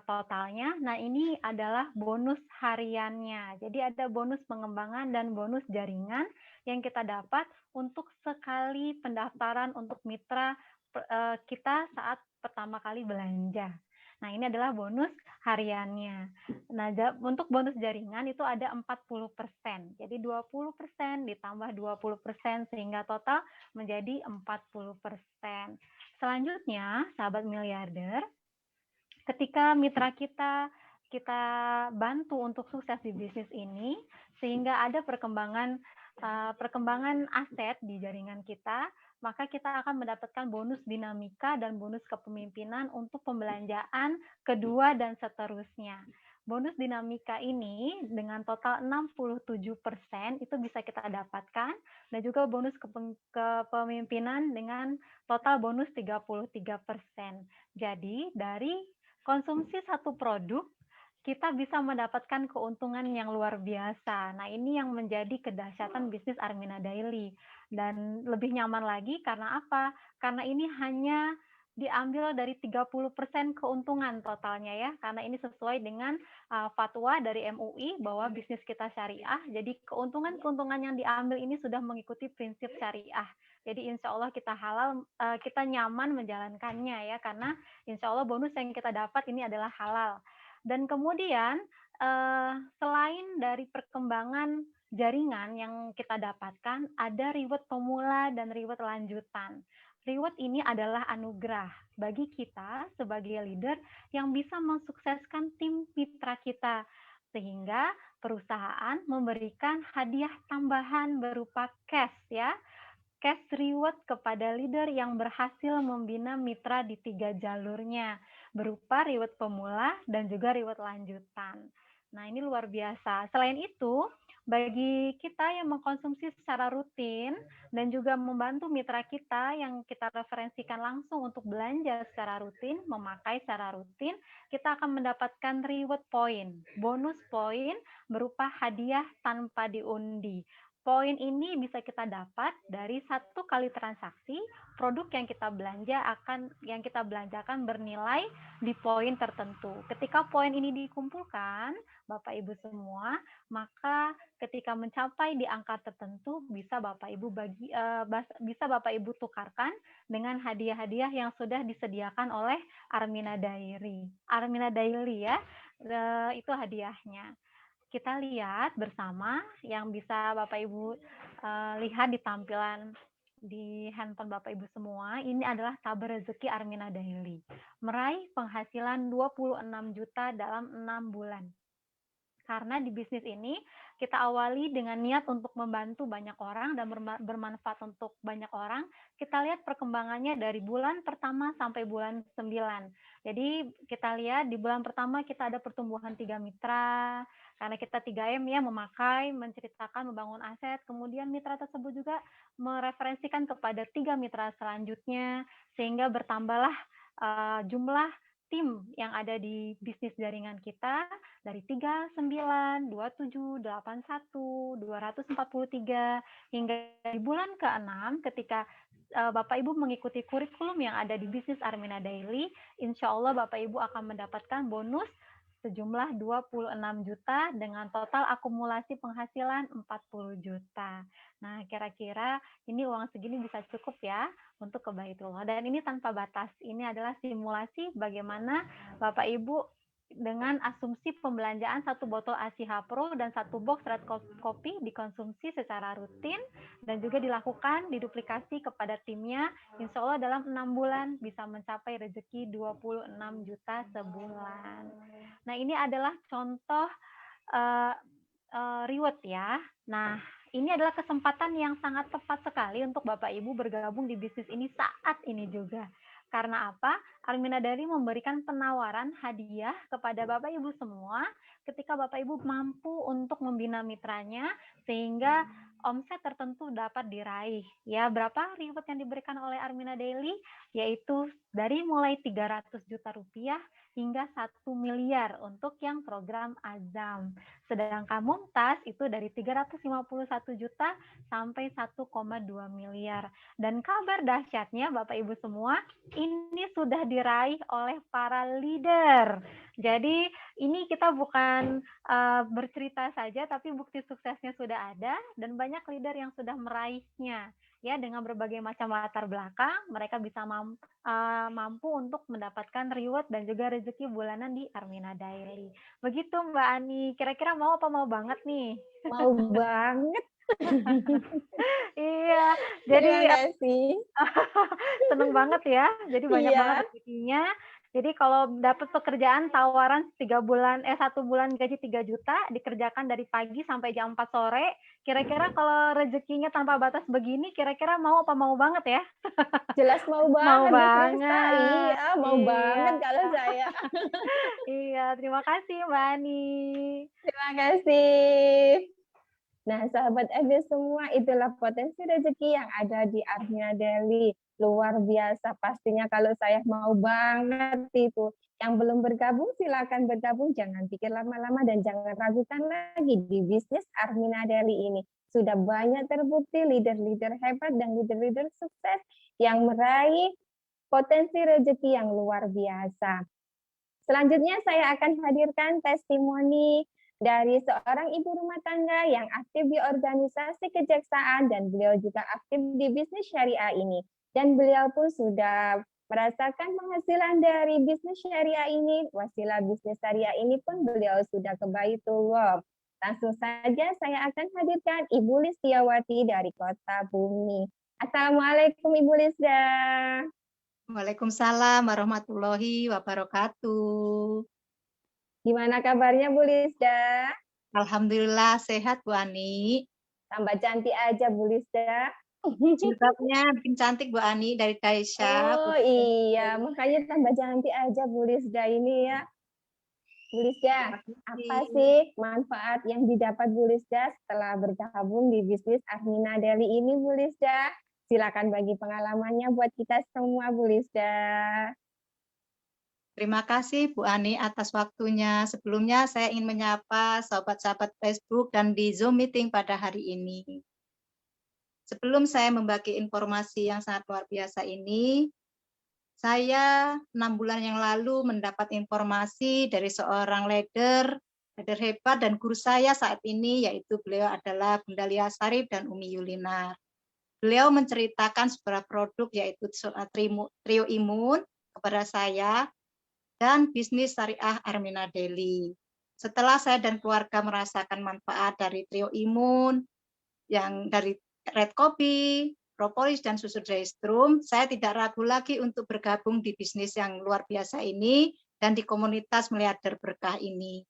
Totalnya. Nah, ini adalah bonus hariannya. Jadi ada bonus pengembangan dan bonus jaringan yang kita dapat untuk sekali pendaftaran untuk mitra kita saat pertama kali belanja. Nah, ini adalah bonus hariannya. Nah, untuk bonus jaringan itu ada 40%. Jadi 20% ditambah 20% sehingga total menjadi 40%. Selanjutnya, sahabat miliarder, ketika mitra kita bantu untuk sukses di bisnis ini, sehingga ada perkembangan aset di jaringan kita, maka kita akan mendapatkan bonus dinamika dan bonus kepemimpinan untuk pembelanjaan kedua dan seterusnya. Bonus dinamika ini dengan total 67% itu bisa kita dapatkan, dan juga bonus kepemimpinan dengan total bonus 33%. Jadi dari konsumsi satu produk, kita bisa mendapatkan keuntungan yang luar biasa. Nah, ini yang menjadi kedahsyatan bisnis Armina Daily. Dan lebih nyaman lagi karena apa? Karena ini hanya diambil dari 30% keuntungan totalnya ya, karena ini sesuai dengan fatwa dari MUI bahwa bisnis kita syariah, jadi keuntungan-keuntungan yang diambil ini sudah mengikuti prinsip syariah. Jadi insya Allah kita halal, kita nyaman menjalankannya ya, karena insya Allah bonus yang kita dapat ini adalah halal. Dan kemudian selain dari perkembangan jaringan yang kita dapatkan, ada reward pemula dan reward lanjutan. Reward ini adalah anugerah bagi kita sebagai leader yang bisa mensukseskan tim mitra kita, sehingga perusahaan memberikan hadiah tambahan berupa cash ya, cash reward kepada leader yang berhasil membina mitra di 3 jalurnya, berupa reward pemula dan juga reward lanjutan. Nah, ini luar biasa. Selain itu, bagi kita yang mengkonsumsi secara rutin dan juga membantu mitra kita yang kita referensikan langsung untuk belanja secara rutin, memakai secara rutin, kita akan mendapatkan reward point, bonus poin berupa hadiah tanpa diundi. Poin ini bisa kita dapat dari 1 kali transaksi, produk yang kita belanjakan bernilai di poin tertentu. Ketika poin ini dikumpulkan, Bapak Ibu semua, maka ketika mencapai di angka tertentu bisa Bapak Ibu tukarkan dengan hadiah-hadiah yang sudah disediakan oleh Armina Daily. Armina Daily ya, itu hadiahnya. Kita lihat bersama yang bisa Bapak Ibu lihat di tampilan di handphone Bapak Ibu semua. Ini adalah tabel rezeki Armina Daily. Meraih penghasilan 26 juta dalam 6 bulan. Karena di bisnis ini kita awali dengan niat untuk membantu banyak orang dan bermanfaat untuk banyak orang. Kita lihat perkembangannya dari bulan pertama sampai bulan 9. Jadi kita lihat di bulan pertama kita ada pertumbuhan 3 mitra, karena kita 3M ya, memakai, menceritakan, membangun aset. Kemudian mitra tersebut juga mereferensikan kepada 3 mitra selanjutnya, sehingga bertambahlah jumlah tim yang ada di bisnis jaringan kita dari 39, 27, 81, 243 hingga di bulan ke-6 ketika Bapak Ibu mengikuti kurikulum yang ada di bisnis Armina Daily, insya Allah Bapak Ibu akan mendapatkan bonus sejumlah 26 juta dengan total akumulasi penghasilan 40 juta. Nah, kira-kira ini uang segini bisa cukup ya untuk ke Baitullah. Dan ini tanpa batas. Ini adalah simulasi bagaimana Bapak Ibu dengan asumsi pembelanjaan 1 botol ASIHA Pro dan 1 box red kopi dikonsumsi secara rutin dan juga dilakukan diduplikasi kepada timnya, insya Allah dalam 6 bulan bisa mencapai rezeki 26 juta sebulan. Nah, ini adalah contoh reward ya. Nah, ini adalah kesempatan yang sangat tepat sekali untuk Bapak Ibu bergabung di bisnis ini saat ini juga. Karena apa? Armina Daily memberikan penawaran hadiah kepada Bapak Ibu semua ketika Bapak Ibu mampu untuk membina mitranya sehingga omset tertentu dapat diraih. Ya, berapa reward yang diberikan oleh Armina Daily? Yaitu dari mulai 300 juta rupiah hingga 1 miliar untuk yang program Azam. Sedangkan Mumtaz itu dari 351 juta sampai 1,2 miliar. Dan kabar dahsyatnya Bapak Ibu semua, ini sudah diraih oleh para leader. Jadi ini kita bukan bercerita saja, tapi bukti suksesnya sudah ada dan banyak leader yang sudah meraihnya. Ya, dengan berbagai macam latar belakang, mereka bisa mampu untuk mendapatkan reward dan juga rezeki bulanan di Armina Daily. Begitu Mbak Ani, kira-kira mau apa mau banget nih? Mau banget. Iya, jadi Terima kasih. seneng banget ya. Jadi banyak Iya. banget rezekinya. Jadi kalau dapat pekerjaan tawaran 1 bulan gaji 3 juta dikerjakan dari pagi sampai jam 4 sore, kira-kira kalau rezekinya tanpa batas begini, kira-kira mau apa mau banget ya? Jelas mau banget. Mau Bu Krista. banget. Iya, mau Iya. banget kalau saya. Iya, terima kasih Mbak Ani. Terima kasih. Nah, sahabat FB semua, itulah potensi rezeki yang ada di Armina Daily. Luar biasa pastinya kalau saya mau banget itu. Yang belum bergabung, silakan bergabung. Jangan pikir lama-lama dan jangan ragukan lagi di bisnis Armina Daily ini. Sudah banyak terbukti leader-leader hebat dan leader-leader sukses yang meraih potensi rezeki yang luar biasa. Selanjutnya saya akan hadirkan testimoni dari seorang ibu rumah tangga yang aktif di organisasi kejaksaan dan beliau juga aktif di bisnis syariah ini. Dan beliau pun sudah merasakan penghasilan dari bisnis syariah ini, wasilah bisnis syariah ini pun beliau sudah ke Baitullah. Langsung saja saya akan hadirkan Ibu Listiawati dari Kota Bumi. Assalamualaikum Ibu Lisda. Waalaikumsalam warahmatullahi wabarakatuh. Gimana kabarnya Bu Lisda? Alhamdulillah sehat Bu Ani. Tambah cantik aja Bu Lisda. Jilbabnya bikin cantik Bu Ani dari Daisha. Oh iya, makanya tambah cantik aja Bu Lisda ini ya. Bu Lisda, apa sih manfaat yang didapat Bu Lisda setelah bergabung di bisnis Armina Deli ini Bu Lisda? Silakan bagi pengalamannya buat kita semua Bu Lisda. Terima kasih Bu Ani atas waktunya. Sebelumnya saya ingin menyapa sahabat-sahabat Facebook dan di Zoom meeting pada hari ini. Sebelum saya membagi informasi yang sangat luar biasa ini, saya 6 bulan yang lalu mendapat informasi dari seorang leader hebat dan guru saya saat ini, yaitu beliau adalah Bunda Lia Sarif dan Umi Yulina. Beliau menceritakan sebuah produk yaitu Trio Imun kepada saya dan bisnis syariah Armina Deli. Setelah saya dan keluarga merasakan manfaat dari Trio Imun, yang dari Red Kopi, propolis dan susu Daystrum, saya tidak ragu lagi untuk bergabung di bisnis yang luar biasa ini dan di komunitas miliarder berkah ini.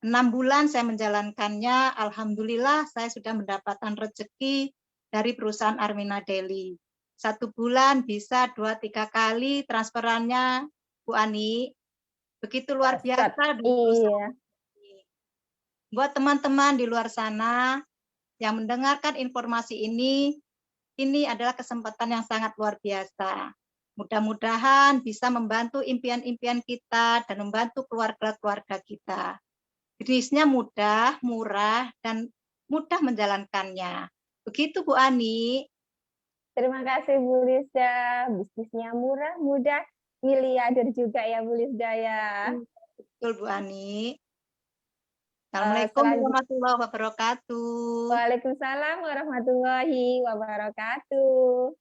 6 bulan saya menjalankannya, alhamdulillah saya sudah mendapatkan rezeki dari perusahaan Armina Deli. 1 bulan bisa 2-3 kali transferannya Bu Ani. Begitu luar biasa. Iya. Buat teman-teman di luar sana yang mendengarkan informasi ini adalah kesempatan yang sangat luar biasa. Mudah-mudahan bisa membantu impian-impian kita dan membantu keluarga-keluarga kita. Bisnisnya mudah, murah, dan mudah menjalankannya. Begitu Bu Ani. Terima kasih Bu Lisda. Bisnisnya murah, mudah, miliarder juga ya Bu Lisda ya. Betul Bu Ani. Assalamualaikum warahmatullahi wabarakatuh. Waalaikumsalam warahmatullahi wabarakatuh.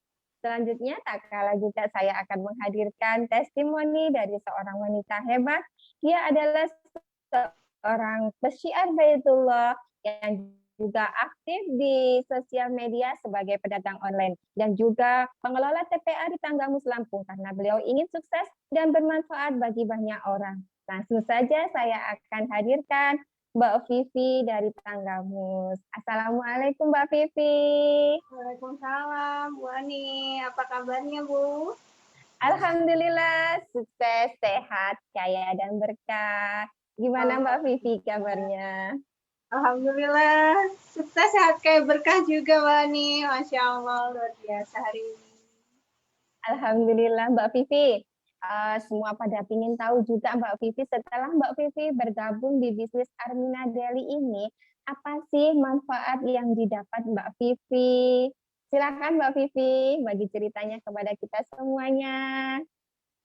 Selanjutnya tak kalah juga saya akan menghadirkan testimoni dari seorang wanita hebat. Dia adalah seorang pesyiar Baitullah yang juga aktif di sosial media sebagai pedagang online dan juga pengelola TPA di Tanggamus Lampung karena beliau ingin sukses dan bermanfaat bagi banyak orang. Langsung saja saya akan hadirkan Mbak Vivi dari Tanggamus. Assalamualaikum Mbak Vivi. Waalaikumsalam Bu Ani. Apa kabarnya Bu? Alhamdulillah sukses, sehat, kaya dan berkah. Gimana Mbak Vivi kabarnya? Alhamdulillah, sukses, sehat, kaya, berkah juga, Wani. Masya Allah, luar biasa hari ini. Alhamdulillah, Mbak Vivi. Semua pada ingin tahu juga Mbak Vivi, setelah Mbak Vivi bergabung di bisnis Armina Deli ini, apa sih manfaat yang didapat Mbak Vivi? Silakan Mbak Vivi, bagi ceritanya kepada kita semuanya.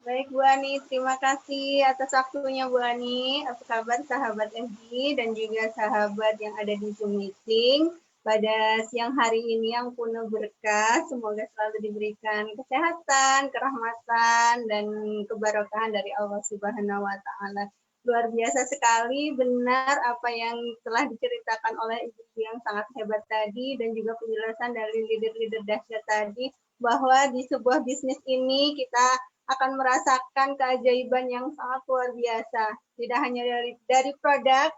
Baik Bu Ani, terima kasih atas waktunya Bu Ani. Apa kabar sahabat FB dan juga sahabat yang ada di Zoom meeting pada siang hari ini yang penuh berkah. Semoga selalu diberikan kesehatan, kerahmatan, dan keberkahan dari Allah Subhanahu wa Ta'ala. Luar biasa sekali, benar apa yang telah diceritakan oleh Ibu yang sangat hebat tadi dan juga penjelasan dari leader-leader dahsyat tadi bahwa di sebuah bisnis ini kita akan merasakan keajaiban yang sangat luar biasa. Tidak hanya dari produk,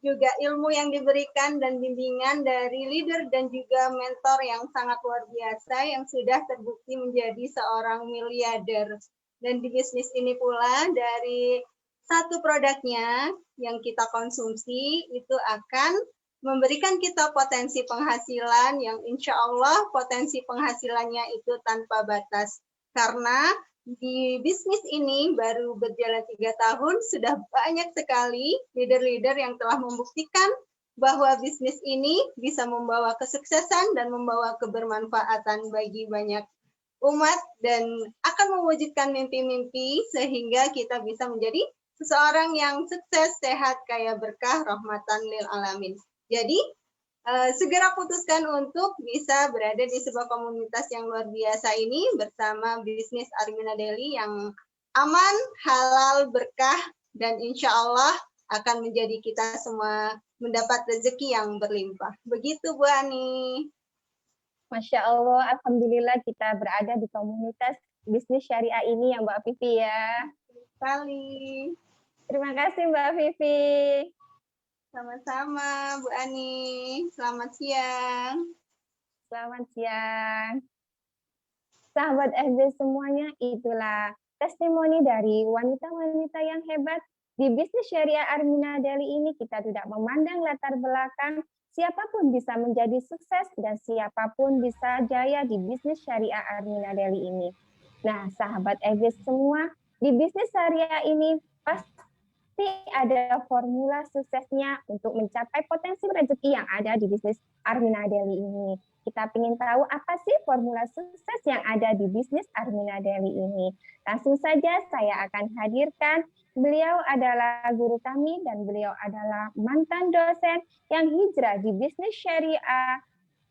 juga ilmu yang diberikan dan bimbingan dari leader dan juga mentor yang sangat luar biasa yang sudah terbukti menjadi seorang miliarder. Dan di bisnis ini pula dari satu produknya yang kita konsumsi itu akan memberikan kita potensi penghasilan yang insya Allah potensi penghasilannya itu tanpa batas. Karena di bisnis ini baru berjalan 3 tahun, sudah banyak sekali leader-leader yang telah membuktikan bahwa bisnis ini bisa membawa kesuksesan dan membawa kebermanfaatan bagi banyak umat dan akan mewujudkan mimpi-mimpi sehingga kita bisa menjadi seseorang yang sukses, sehat, kaya berkah, rahmatan lil alamin. Jadi segera putuskan untuk bisa berada di sebuah komunitas yang luar biasa ini bersama bisnis Armina Daily yang aman, halal, berkah, dan insya Allah akan menjadi kita semua mendapat rezeki yang berlimpah. Begitu Bu Ani. Masya Allah, Alhamdulillah kita berada di komunitas bisnis syariah ini ya Mbak Vivi ya. Sekali. Terima kasih Mbak Vivi. Sama-sama Bu Ani. Selamat siang. Selamat siang. Sahabat FB semuanya, itulah testimoni dari wanita-wanita yang hebat di bisnis syariah Armina Daily ini. Kita tidak memandang latar belakang, siapapun bisa menjadi sukses dan siapapun bisa jaya di bisnis syariah Armina Daily ini. Nah, sahabat FB semua, di bisnis syariah ini pasti ada formula suksesnya untuk mencapai potensi rezeki yang ada di bisnis Armina Daily ini. Kita ingin tahu apa sih formula sukses yang ada di bisnis Armina Daily ini. Langsung saja saya akan hadirkan. Beliau adalah guru kami dan beliau adalah mantan dosen yang hijrah di bisnis syariah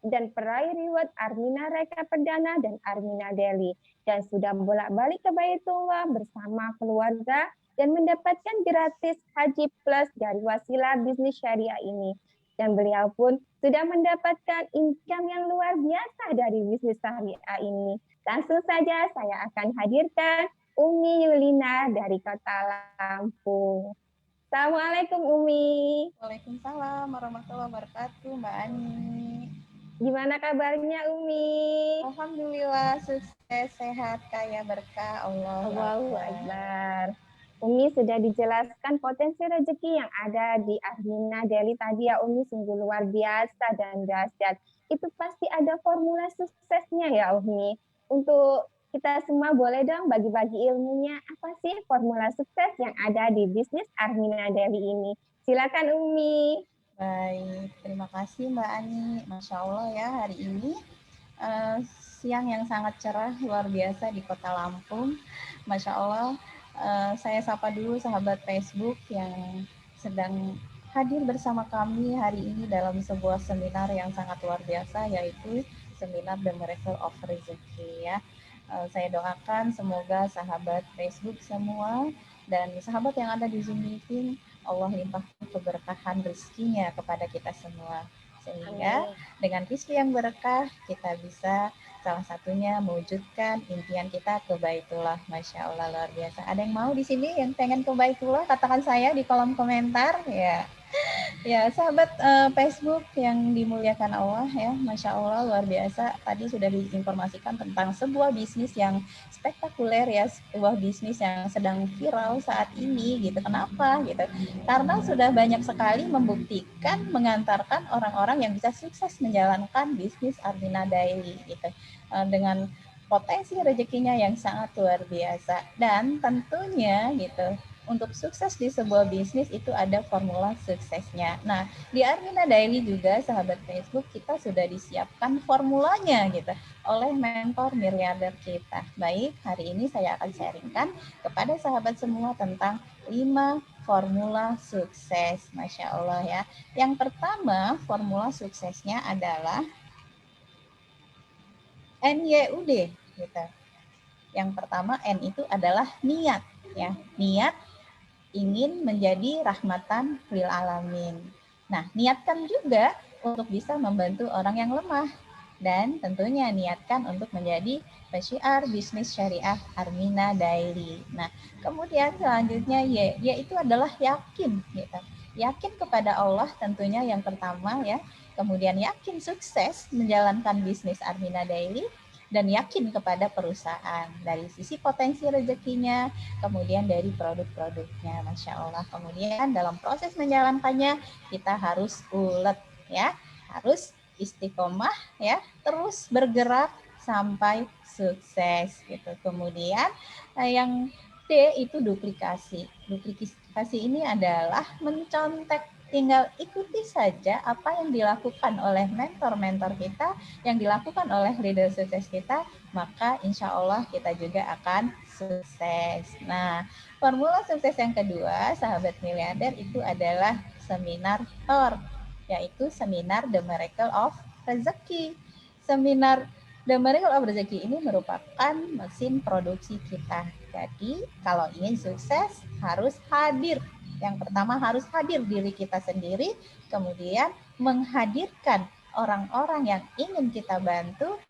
dan peraih reward Armina Reka Perdana dan Armina Daily. Dan sudah bolak-balik ke Baitullah bersama keluarga dan mendapatkan gratis Haji Plus dari wasilah bisnis syariah ini. Dan beliau pun sudah mendapatkan income yang luar biasa dari bisnis syariah ini. Langsung saja saya akan hadirkan Umi Yulina dari Kota Lampung. Assalamualaikum Umi. Waalaikumsalam warahmatullahi wabarakatuh, Mbak Ani. Gimana kabarnya Umi? Alhamdulillah sukses, sehat, kaya berkah, Allahu Akbar. Umi sudah dijelaskan potensi rezeki yang ada di Armina Daily tadi ya Umi, sungguh luar biasa dan dahsyat. Itu pasti ada formula suksesnya ya Umi. Untuk kita semua boleh dong bagi-bagi ilmunya, apa sih formula sukses yang ada di bisnis Armina Daily ini? Silakan Umi. Baik, terima kasih Mbak Ani. Masya Allah ya, hari ini siang yang sangat cerah luar biasa di Kota Lampung. Masya Allah. Saya sapa dulu sahabat Facebook yang sedang hadir bersama kami hari ini dalam sebuah seminar yang sangat luar biasa, yaitu seminar The Miracle of Rezeki ya. Saya doakan semoga sahabat Facebook semua dan sahabat yang ada di Zoom meeting, Allah limpahkan keberkahan rezekinya kepada kita semua. Sehingga dengan rezeki yang berkah kita bisa salah satunya mewujudkan impian kita ke Baitullah. Masya Allah luar biasa. Ada yang mau di sini yang pengen ke Baitullah? Katakan saya di kolom komentar ya. Ya sahabat Facebook yang dimuliakan Allah ya, Masya Allah luar biasa. Tadi sudah diinformasikan tentang sebuah bisnis yang spektakuler ya, sebuah bisnis yang sedang viral saat ini gitu. Kenapa gitu? Karena sudah banyak sekali membuktikan, mengantarkan orang-orang yang bisa sukses menjalankan bisnis Armina Daily gitu. Dengan potensi rezekinya yang sangat luar biasa. Dan tentunya gitu, untuk sukses di sebuah bisnis itu ada formula suksesnya. Nah, di Armina Daily juga sahabat Facebook kita sudah disiapkan formulanya gitu oleh mentor miliarder kita. Baik, hari ini saya akan sharingkan kepada sahabat semua tentang 5 formula sukses. Masya Allah ya. Yang pertama, formula suksesnya adalah NYUD gitu. Yang pertama N itu adalah niat ya. Niat ingin menjadi rahmatan lil alamin. Nah, niatkan juga untuk bisa membantu orang yang lemah dan tentunya niatkan untuk menjadi pesyiar bisnis syariah Armina Daily. Nah, kemudian selanjutnya Y itu adalah yakin gitu. Yakin kepada Allah tentunya yang pertama ya. Kemudian yakin sukses menjalankan bisnis Armina Daily dan yakin kepada perusahaan dari sisi potensi rezekinya, kemudian dari produk-produknya, Masya Allah. Kemudian dalam proses menjalankannya kita harus ulet ya, harus istiqomah ya, terus bergerak sampai sukses gitu. Kemudian yang D itu duplikasi. Duplikasi ini adalah mencontek tinggal ikuti saja apa yang dilakukan oleh mentor-mentor kita, yang dilakukan oleh leader sukses kita, maka insya Allah kita juga akan sukses. Nah, formula sukses yang kedua, sahabat miliarder, itu adalah seminar TOR, yaitu seminar The Miracle of Rezeki. Seminar The Miracle of Rezeki ini merupakan mesin produksi kita. Jadi, kalau ingin sukses harus hadir. Yang pertama harus hadir diri kita sendiri, kemudian menghadirkan orang-orang yang ingin kita bantu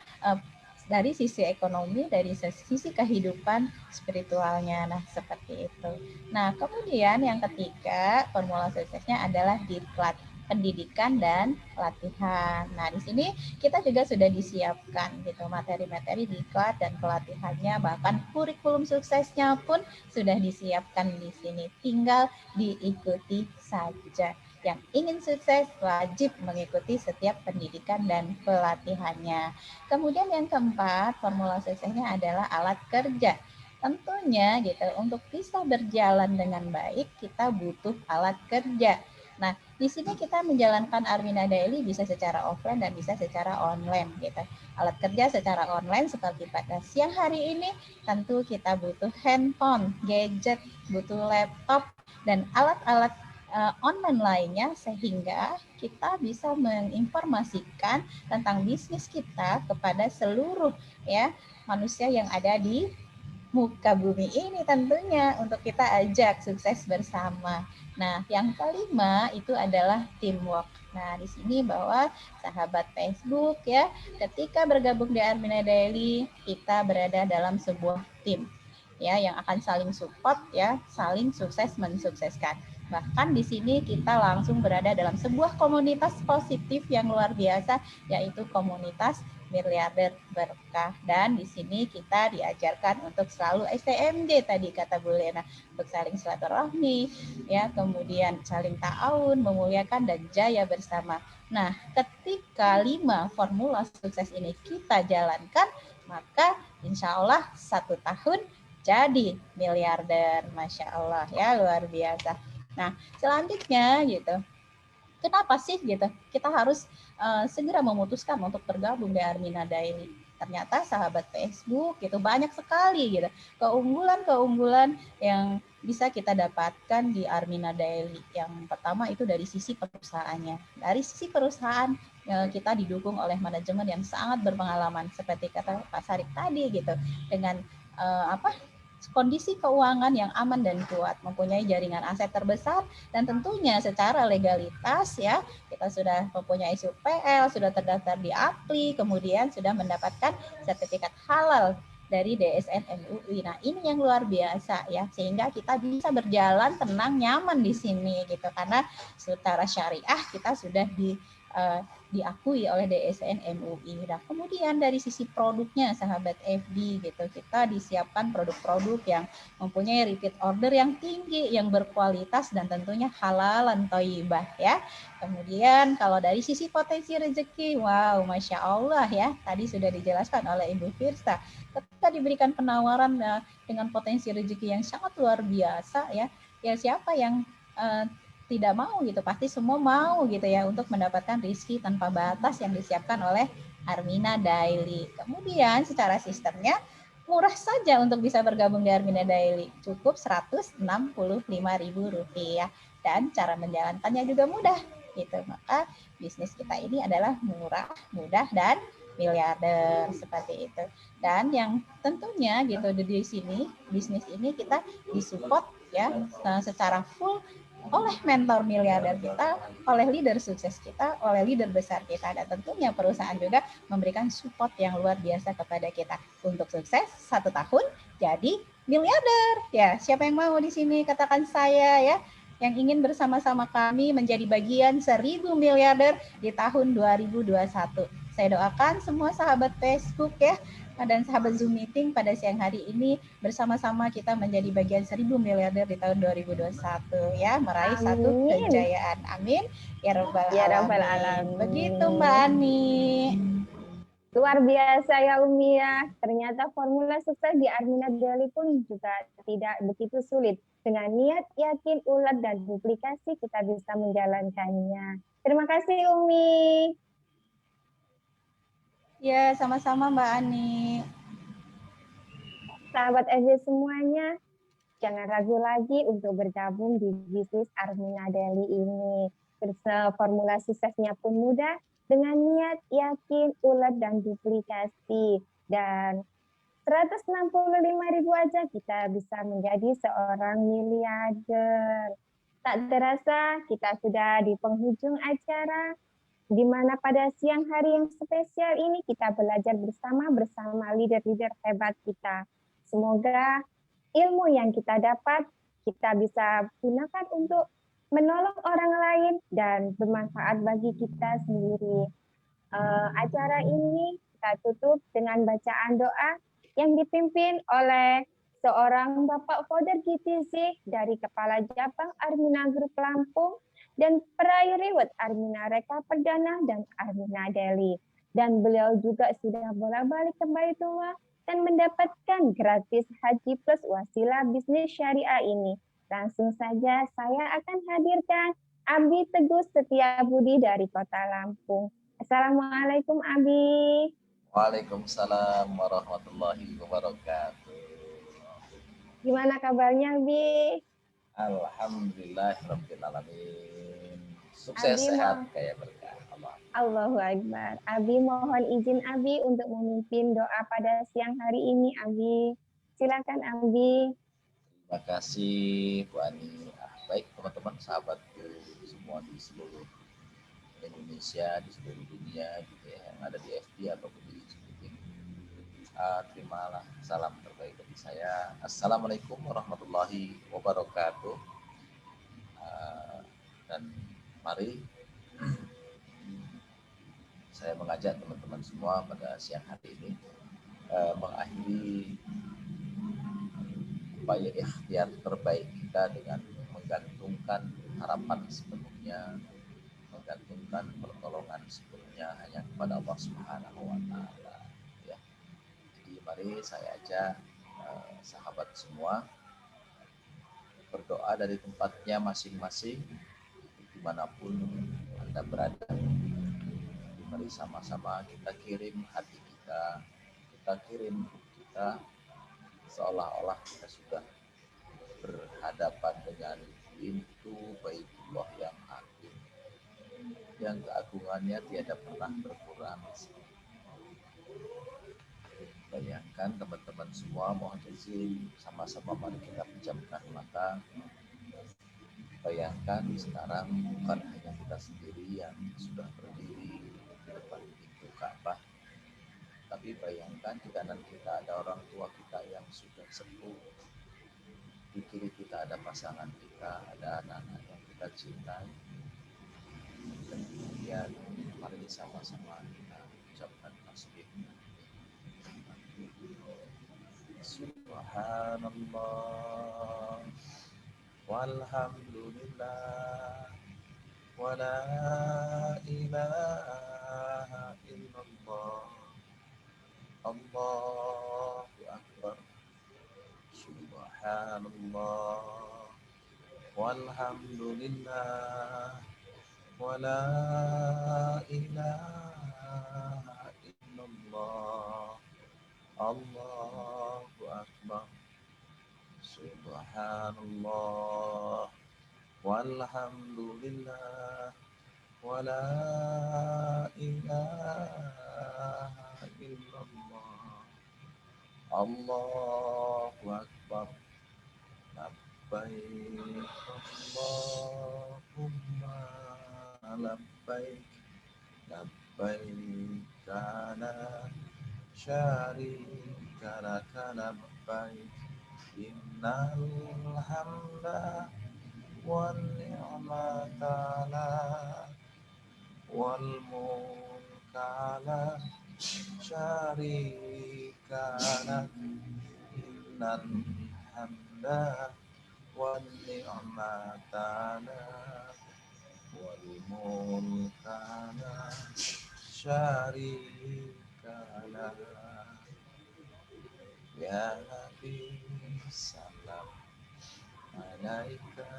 dari sisi ekonomi, dari sisi kehidupan spiritualnya. Nah, seperti itu. Nah, kemudian yang ketiga, formula suksesnya adalah diklat, pendidikan dan pelatihan. Nah, di sini kita juga sudah disiapkan gitu materi-materi diklat dan pelatihannya, bahkan kurikulum suksesnya pun sudah disiapkan di sini. Tinggal diikuti saja. Yang ingin sukses wajib mengikuti setiap pendidikan dan pelatihannya. Kemudian yang keempat, formula suksesnya adalah alat kerja. Tentunya gitu, untuk bisa berjalan dengan baik kita butuh alat kerja. Nah, di sini kita menjalankan Armina Daily bisa secara offline dan bisa secara online gitu. Alat kerja secara online seperti pada siang hari ini tentu kita butuh handphone, gadget, butuh laptop dan alat-alat online lainnya, sehingga kita bisa menginformasikan tentang bisnis kita kepada seluruh ya manusia yang ada di muka bumi ini, tentunya untuk kita ajak sukses bersama. Nah, yang kelima itu adalah teamwork. Nah, di sini bahwa sahabat Facebook ya, ketika bergabung di Armina Daily, kita berada dalam sebuah tim ya yang akan saling support ya, saling sukses mensukseskan. Bahkan di sini kita langsung berada dalam sebuah komunitas positif yang luar biasa, yaitu komunitas miliarder berkah. Dan di sini kita diajarkan untuk selalu STMJ tadi kata Bu Lena, untuk saling silaturahmi, ya, kemudian saling ta'awun, memuliakan dan jaya bersama. Nah, ketika 5 formula sukses ini kita jalankan, maka insya Allah 1 tahun jadi miliarder. Masya Allah ya, luar biasa. Nah, selanjutnya gitu, kenapa sih gitu kita harus segera memutuskan untuk bergabung di Armina Daily? Ternyata sahabat Facebook gitu banyak sekali gitu keunggulan-keunggulan yang bisa kita dapatkan di Armina Daily. Yang pertama itu dari sisi perusahaannya. Dari sisi perusahaan kita didukung oleh manajemen yang sangat berpengalaman seperti kata Pak Sarik tadi gitu, dengan kondisi keuangan yang aman dan kuat, mempunyai jaringan aset terbesar, dan tentunya secara legalitas ya, kita sudah mempunyai SUPL, sudah terdaftar di APLI, kemudian sudah mendapatkan sertifikat halal dari DSN MUI. Nah, ini yang luar biasa ya, sehingga kita bisa berjalan tenang, nyaman di sini gitu, karena secara syariah kita sudah diakui oleh DSN MUI. Nah, kemudian dari sisi produknya, sahabat FB gitu, kita disiapkan produk-produk yang mempunyai repeat order yang tinggi, yang berkualitas dan tentunya halal dan thayyibah ya. Kemudian kalau dari sisi potensi rezeki, wow, Masya Allah ya, tadi sudah dijelaskan oleh Ibu Firsa. Ketika diberikan penawaran dengan potensi rezeki yang sangat luar biasa ya, siapa yang tidak mau gitu, pasti semua mau gitu ya untuk mendapatkan rezeki tanpa batas yang disiapkan oleh Armina Daily. Kemudian secara sistemnya murah saja untuk bisa bergabung di Armina Daily, cukup Rp165.000 dan cara menjalankannya juga mudah gitu. Maka bisnis kita ini adalah murah, mudah dan miliarder seperti itu. Dan yang tentunya gitu di sini bisnis ini kita disupport ya secara full oleh mentor miliarder kita, oleh leader sukses kita, oleh leader besar kita, dan tentunya perusahaan juga memberikan support yang luar biasa kepada kita untuk sukses 1 tahun jadi miliarder. Ya, siapa yang mau di sini katakan saya ya, yang ingin bersama-sama kami menjadi bagian 1000 miliarder di tahun 2021. Saya doakan semua sahabat Facebook ya, dan sahabat Zoom meeting pada siang hari ini bersama-sama kita menjadi bagian 1000 miliarder di tahun 2021 ya, meraih Amin. satu kejayaan. Amin ya rabbal Ya Rabbal alamin. Alamin. Begitu Mbak Ani. Luar biasa ya Umi ya. Ternyata formula sukses di Armina Daily pun juga tidak begitu sulit. Dengan niat, yakin, ulet, dan duplikasi kita bisa menjalankannya. Terima kasih Umi. Ya, sama-sama Mbak Ani. Sahabat FB semuanya, jangan ragu lagi untuk bergabung di bisnis Armina Daily ini. Formula suksesnya pun mudah, dengan niat, yakin, ulet, dan duplikasi. Dan 165.000 aja kita bisa menjadi seorang miliarder. Tak terasa kita sudah di penghujung acara, di mana pada siang hari yang spesial ini kita belajar bersama leader-leader hebat kita. Semoga ilmu yang kita dapat kita bisa gunakan untuk menolong orang lain dan bermanfaat bagi kita sendiri. Acara ini kita tutup dengan bacaan doa yang dipimpin oleh seorang Bapak Founder GTZ dari Kepala Cabang Armina Group Lampung dan peraih reward Armina Reka Perdana dan Armina Daily. Dan beliau juga sudah bolak-balik ke Baitullah dan mendapatkan gratis Haji Plus Wasilah Bisnis Syariah ini. Langsung saja saya akan hadirkan Abi Teguh Setiabudi dari Kota Lampung. Assalamualaikum Abi. Waalaikumsalam warahmatullahi wabarakatuh. Gimana kabarnya Abi? Alhamdulillahirabbil alamin. Sukses, Abi sehat, kaya berkah. Allahu Akbar. Abi mohon izin Abi untuk memimpin doa pada siang hari ini Abi. Silakan Abi. Terima kasih Bu Ani. Baik teman-teman sahabatku semua di seluruh Indonesia, di seluruh dunia gitu ya, yang ada di FB ataupun di YouTube. Terimalah salam terbaik dari saya. Assalamualaikum warahmatullahi wabarakatuh. Dan mari saya mengajak teman-teman semua pada siang hari ini mengakhiri upaya ikhtiar terbaik kita dengan menggantungkan harapan sepenuhnya, menggantungkan pertolongan sepenuhnya hanya kepada Allah Subhanahu wa Ta'ala. Ya. Jadi mari saya ajak sahabat semua berdoa dari tempatnya masing-masing dimanapun Anda berada. Mari sama-sama kita kirim hati kita kirim kita seolah-olah kita sudah berhadapan dengan pintu Baitullah yang agung, yang keagungannya tiada pernah berkurang. Bayangkan teman-teman semua, mohon izin sama-sama mari kita pejamkan mata. Bayangkan sekarang bukan hanya kita sendiri yang sudah berdiri di depan pintu Ka'bah, tapi bayangkan di kanan kita ada orang tua kita yang sudah sepuh, di kiri kita ada pasangan kita, ada anak-anak yang kita cintai, dan kemudian mari sama-sama kita ucapkan tasbih. Subhanallah walhamdulillah wa la ilaha illallah, Allahu akbar. Subhanallah walhamdulillah wa la ilaha illallah, Allahu akbar. Subhanallah walhamdulillah wa la ilaha illallah, Allahu akbar. Labbaik Allahumma labbaik, labbaik la syarika laka labbaik, innal hamda wan ni'mata lak wal mulka la syarika lak, innal hamda wan ni'mata lak wal mulka la syarika Ya Nabi salam alaika,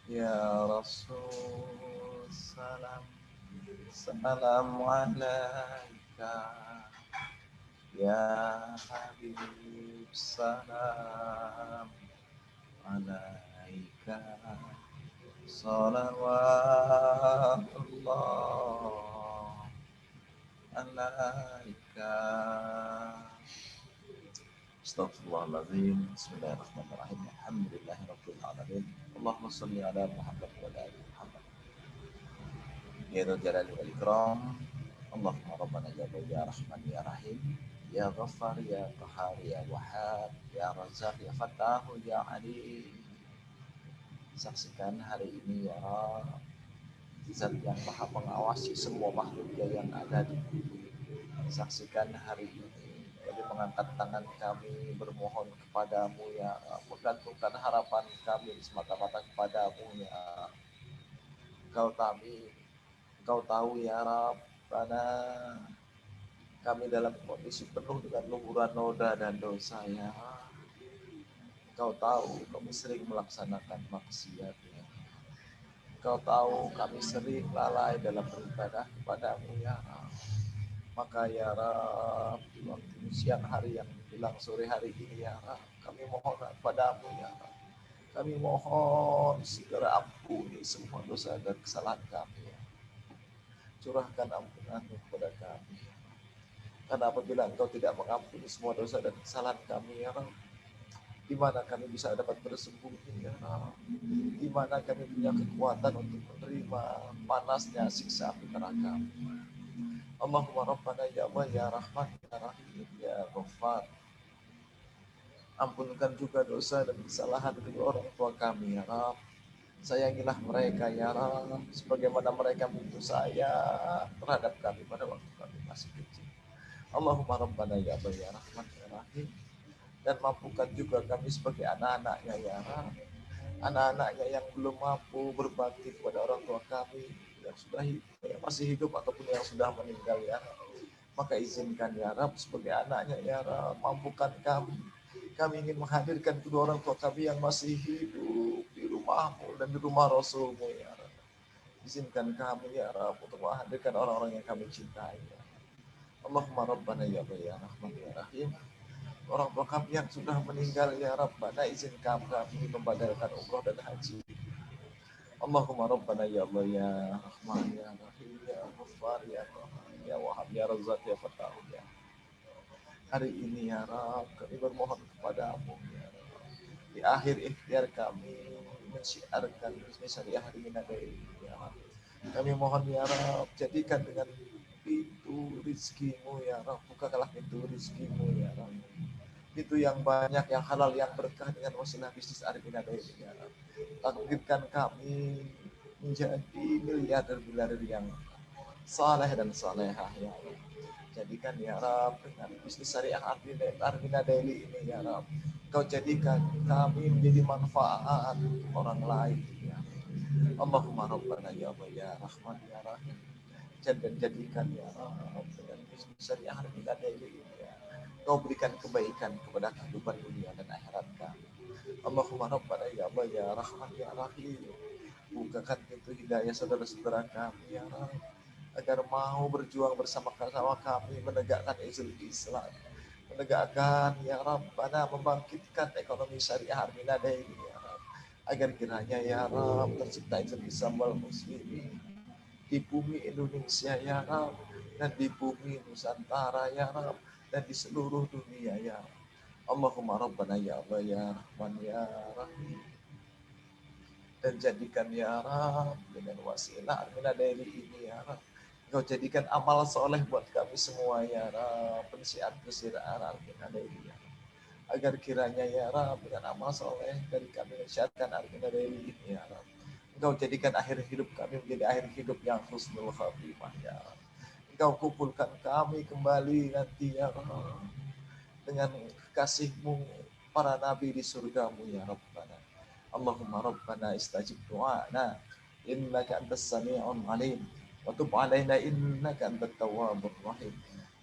ya Rasul salam salam alaika, ya Habib salam alaika, salawatullah alaika. Astaghfirullahaladzim. Bismillahirrahmanirrahim. Alhamdulillahirabbil alamin. Allahumma shalli ala Muhammad wa ala ali Muhammad. Ya dzal jalali wal ikram. Allahumma rabbana ya rahman ya rahim. Ya Ghaffar ya Qahhar ya Wahhab ya Razzaq ya Fattah ya Ali. Saksikan hari ini ya Rabb, Zat yang maha mengawasi semua makhluknya yang ada di bumi. Saksikan hari ini kami mengangkat tangan kami bermohon kepadamu ya Rabb, menggantungkan harapan kami semata-mata kepadamu ya. Engkau tahu ya Rabb, karena kami dalam kondisi penuh dengan luhuran noda dan dosa ya. Engkau tahu kami sering melaksanakan maksiat ya. Engkau tahu kami sering lalai dalam beribadah kepadamu ya Rabb. Maka ya Rabb, di waktu siang hari yang menjelang sore hari ini ya Rabb, kami mohon kepadamu ya Rabb. Kami mohon segera ampuni semua dosa dan kesalahan kami ya. Curahkan ampunan-Mu kepada kami ya. Karena apabila Engkau tidak mengampuni semua dosa dan kesalahan kami ya Rabb, di mana kami bisa dapat bersembunyi ya Rabb? Di mana kami punya kekuatan untuk menerima panasnya siksa api neraka? Allahumma rabbana ya Allah ya Rahman ya Rahim ya Ghaffar. Ampunkan juga dosa dan kesalahan kedua orang tua kami ya Rabb. Sayangilah mereka ya Rabb, sebagaimana mereka begitu sayang terhadap kami pada waktu kami masih kecil. Allahumma rabbana ya Allah ya Rahman ya Rahim. Dan mampukan juga kami sebagai anak-anaknya ya Rabb. Anak-anaknya yang belum mampu berbakti kepada orang tua kami yang sudah yang masih hidup ataupun yang sudah meninggal ya Rabb. Maka izinkan ya Rabb sebagai anaknya ya Rabb, mampukan kami. Kami ingin menghadirkan kedua orang tua kami yang masih hidup di rumah-Mu dan di rumah Rasul-Mu ya Rabb. Izinkan kami ya Rabb untuk menghadirkan orang-orang yang kami cintai ya. Allahumma rabbana ya Allah ya Rahman ya Rahim. Orang tua kami yang sudah meninggal ya Rabbana, izinkan kami membadalkan umroh dan haji. Allahumma rabbana ya Allah ya Rahman ya Rahim ya Ghaffar ya Qahhar ya Wahhab ya Razzaq ya Fattah ya. Hari ini ya Rabb, kami bermohon kepadamu ya Rabb. Di akhir ikhtiar kami mensyiarkan syariah hari ini ya Rabb. Kami mohon ya Rabb, jadikan dengan pintu rizki-Mu ya Rabb, bukakanlah pintu rizki-Mu ya Rabb. Itu yang banyak, yang halal, yang berkah dengan wasilah bisnis Arifin Adaili ya Rabb. Takdirkan kami menjadi miliarder-miliarder yang saleh dan salehah ya Rabb. Jadikan ya Rabb dengan bisnis syariah Arifin Adaili ini ya Rabb, Kau jadikan kami menjadi manfaat orang lain ya. Allahumma rabbana ya Allah ya Rahman ya Rahim. Dan jadikan ya Rabb dengan bisnis syariah Arifin Adaili ini ya, Kau berikan kebaikan kepada kehidupan dunia dan akhirat kami. Allahumma rabbana ya Allah ya Rahman ya Rahim. Bukakan pintu hidayah saudara-saudara kami ya Rabb, agar mau berjuang bersama kami menegakkan Islam, menegakkan ya Rabbana, membangkitkan ekonomi syariah Arifin Adaili ya Rabb, agar kiranya ya Rabb tercipta Islam wal muslimin di bumi Indonesia ya Rabb, dan di bumi Nusantara ya Rabb, dan di seluruh dunia ya. Allahumma rabbana ya Allah ya Rahman ya Rahim. Dan jadikan ya Rabb dengan wasilah Arifin Adaili ini ya Rabb, Kau jadikan amal soleh buat kami semua ya Rabb, pensiar-pensiar Arifin Adaili ya Rabb, agar kiranya ya Rabb dengan amal soleh dari kami mensiarkan Arifin Adaili ini ya Rabb, Engkau jadikan akhir hidup kami menjadi akhir hidup yang husnul khatimah ya Rabb. Engkau kumpulkan kami kembali nanti ya Rabb dengan kasih-Mu para nabi di surga-Mu ya Rabbana. Allahumma rabbana istajib du'ana innaka antas sami'un alim wa tub 'alaina innaka antat tawwabur rahim.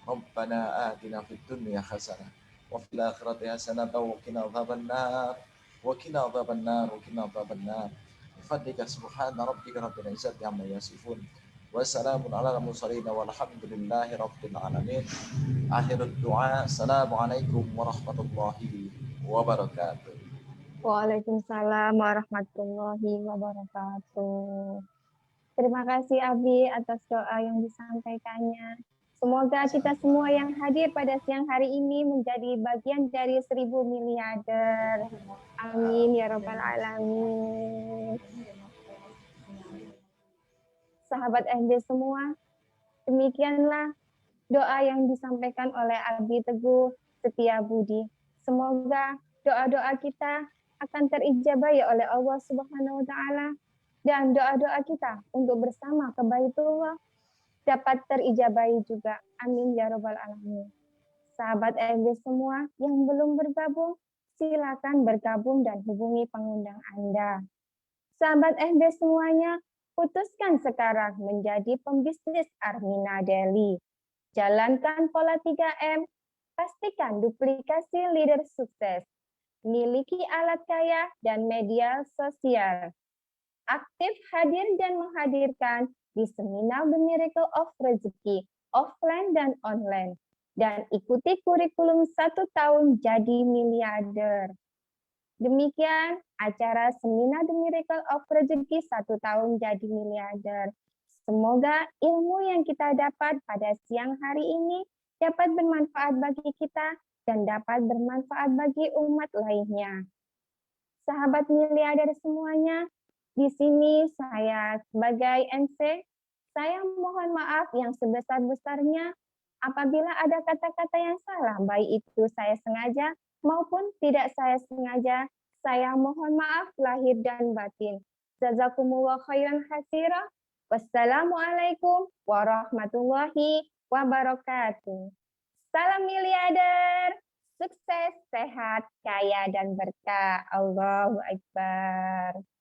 Rabbana atina fid dunya hasanah wa fil akhirati hasanah wa qina adzabannar wa qina adzabannar wa qina adzabannar. Bifadlika subhana rabbika rabbil izzati amma yasifun. Wassalamun ala al-mursalin walhamdulillahi rabbil alamin. Akhirud du'a. Assalamualaikum warahmatullahi wabarakatuh. Waalaikumsalam warahmatullahi wabarakatuh. Terima kasih Abi atas doa yang disampaikannya. Semoga kita semua yang hadir pada siang hari ini menjadi bagian dari 1000 miliarder. Amin ya rabbal alamin. Sahabat FB semua, demikianlah doa yang disampaikan oleh Abi Teguh Setiabudi. Semoga doa-doa kita akan terijabahi oleh Allah Subhanahu wa taala dan doa-doa kita untuk bersama ke Baitullah dapat terijabahi juga. Amin ya rabbal alamin. Sahabat FB semua yang belum bergabung, silakan bergabung dan hubungi pengundang Anda. Sahabat FB semuanya, putuskan sekarang menjadi pembisnis Armina Daily. Jalankan pola 3M, pastikan duplikasi leader sukses. Miliki alat kaya dan media sosial. Aktif hadir dan menghadirkan di seminar The Miracle of Rezeki, offline dan online. Dan ikuti kurikulum 1 tahun jadi miliarder. Demikian acara seminar The Miracle of Rezeki 1 tahun jadi miliarder. Semoga ilmu yang kita dapat pada siang hari ini dapat bermanfaat bagi kita dan dapat bermanfaat bagi umat lainnya. Sahabat miliarder semuanya, di sini saya sebagai MC, saya mohon maaf yang sebesar-besarnya apabila ada kata-kata yang salah, baik itu saya sengaja maupun tidak saya sengaja. Saya mohon maaf lahir dan batin. Jazakumullah khairan katsira. Wassalamualaikum warahmatullahi wabarakatuh. Salam miliarder, sukses, sehat, kaya, dan berkah. Allahu Akbar.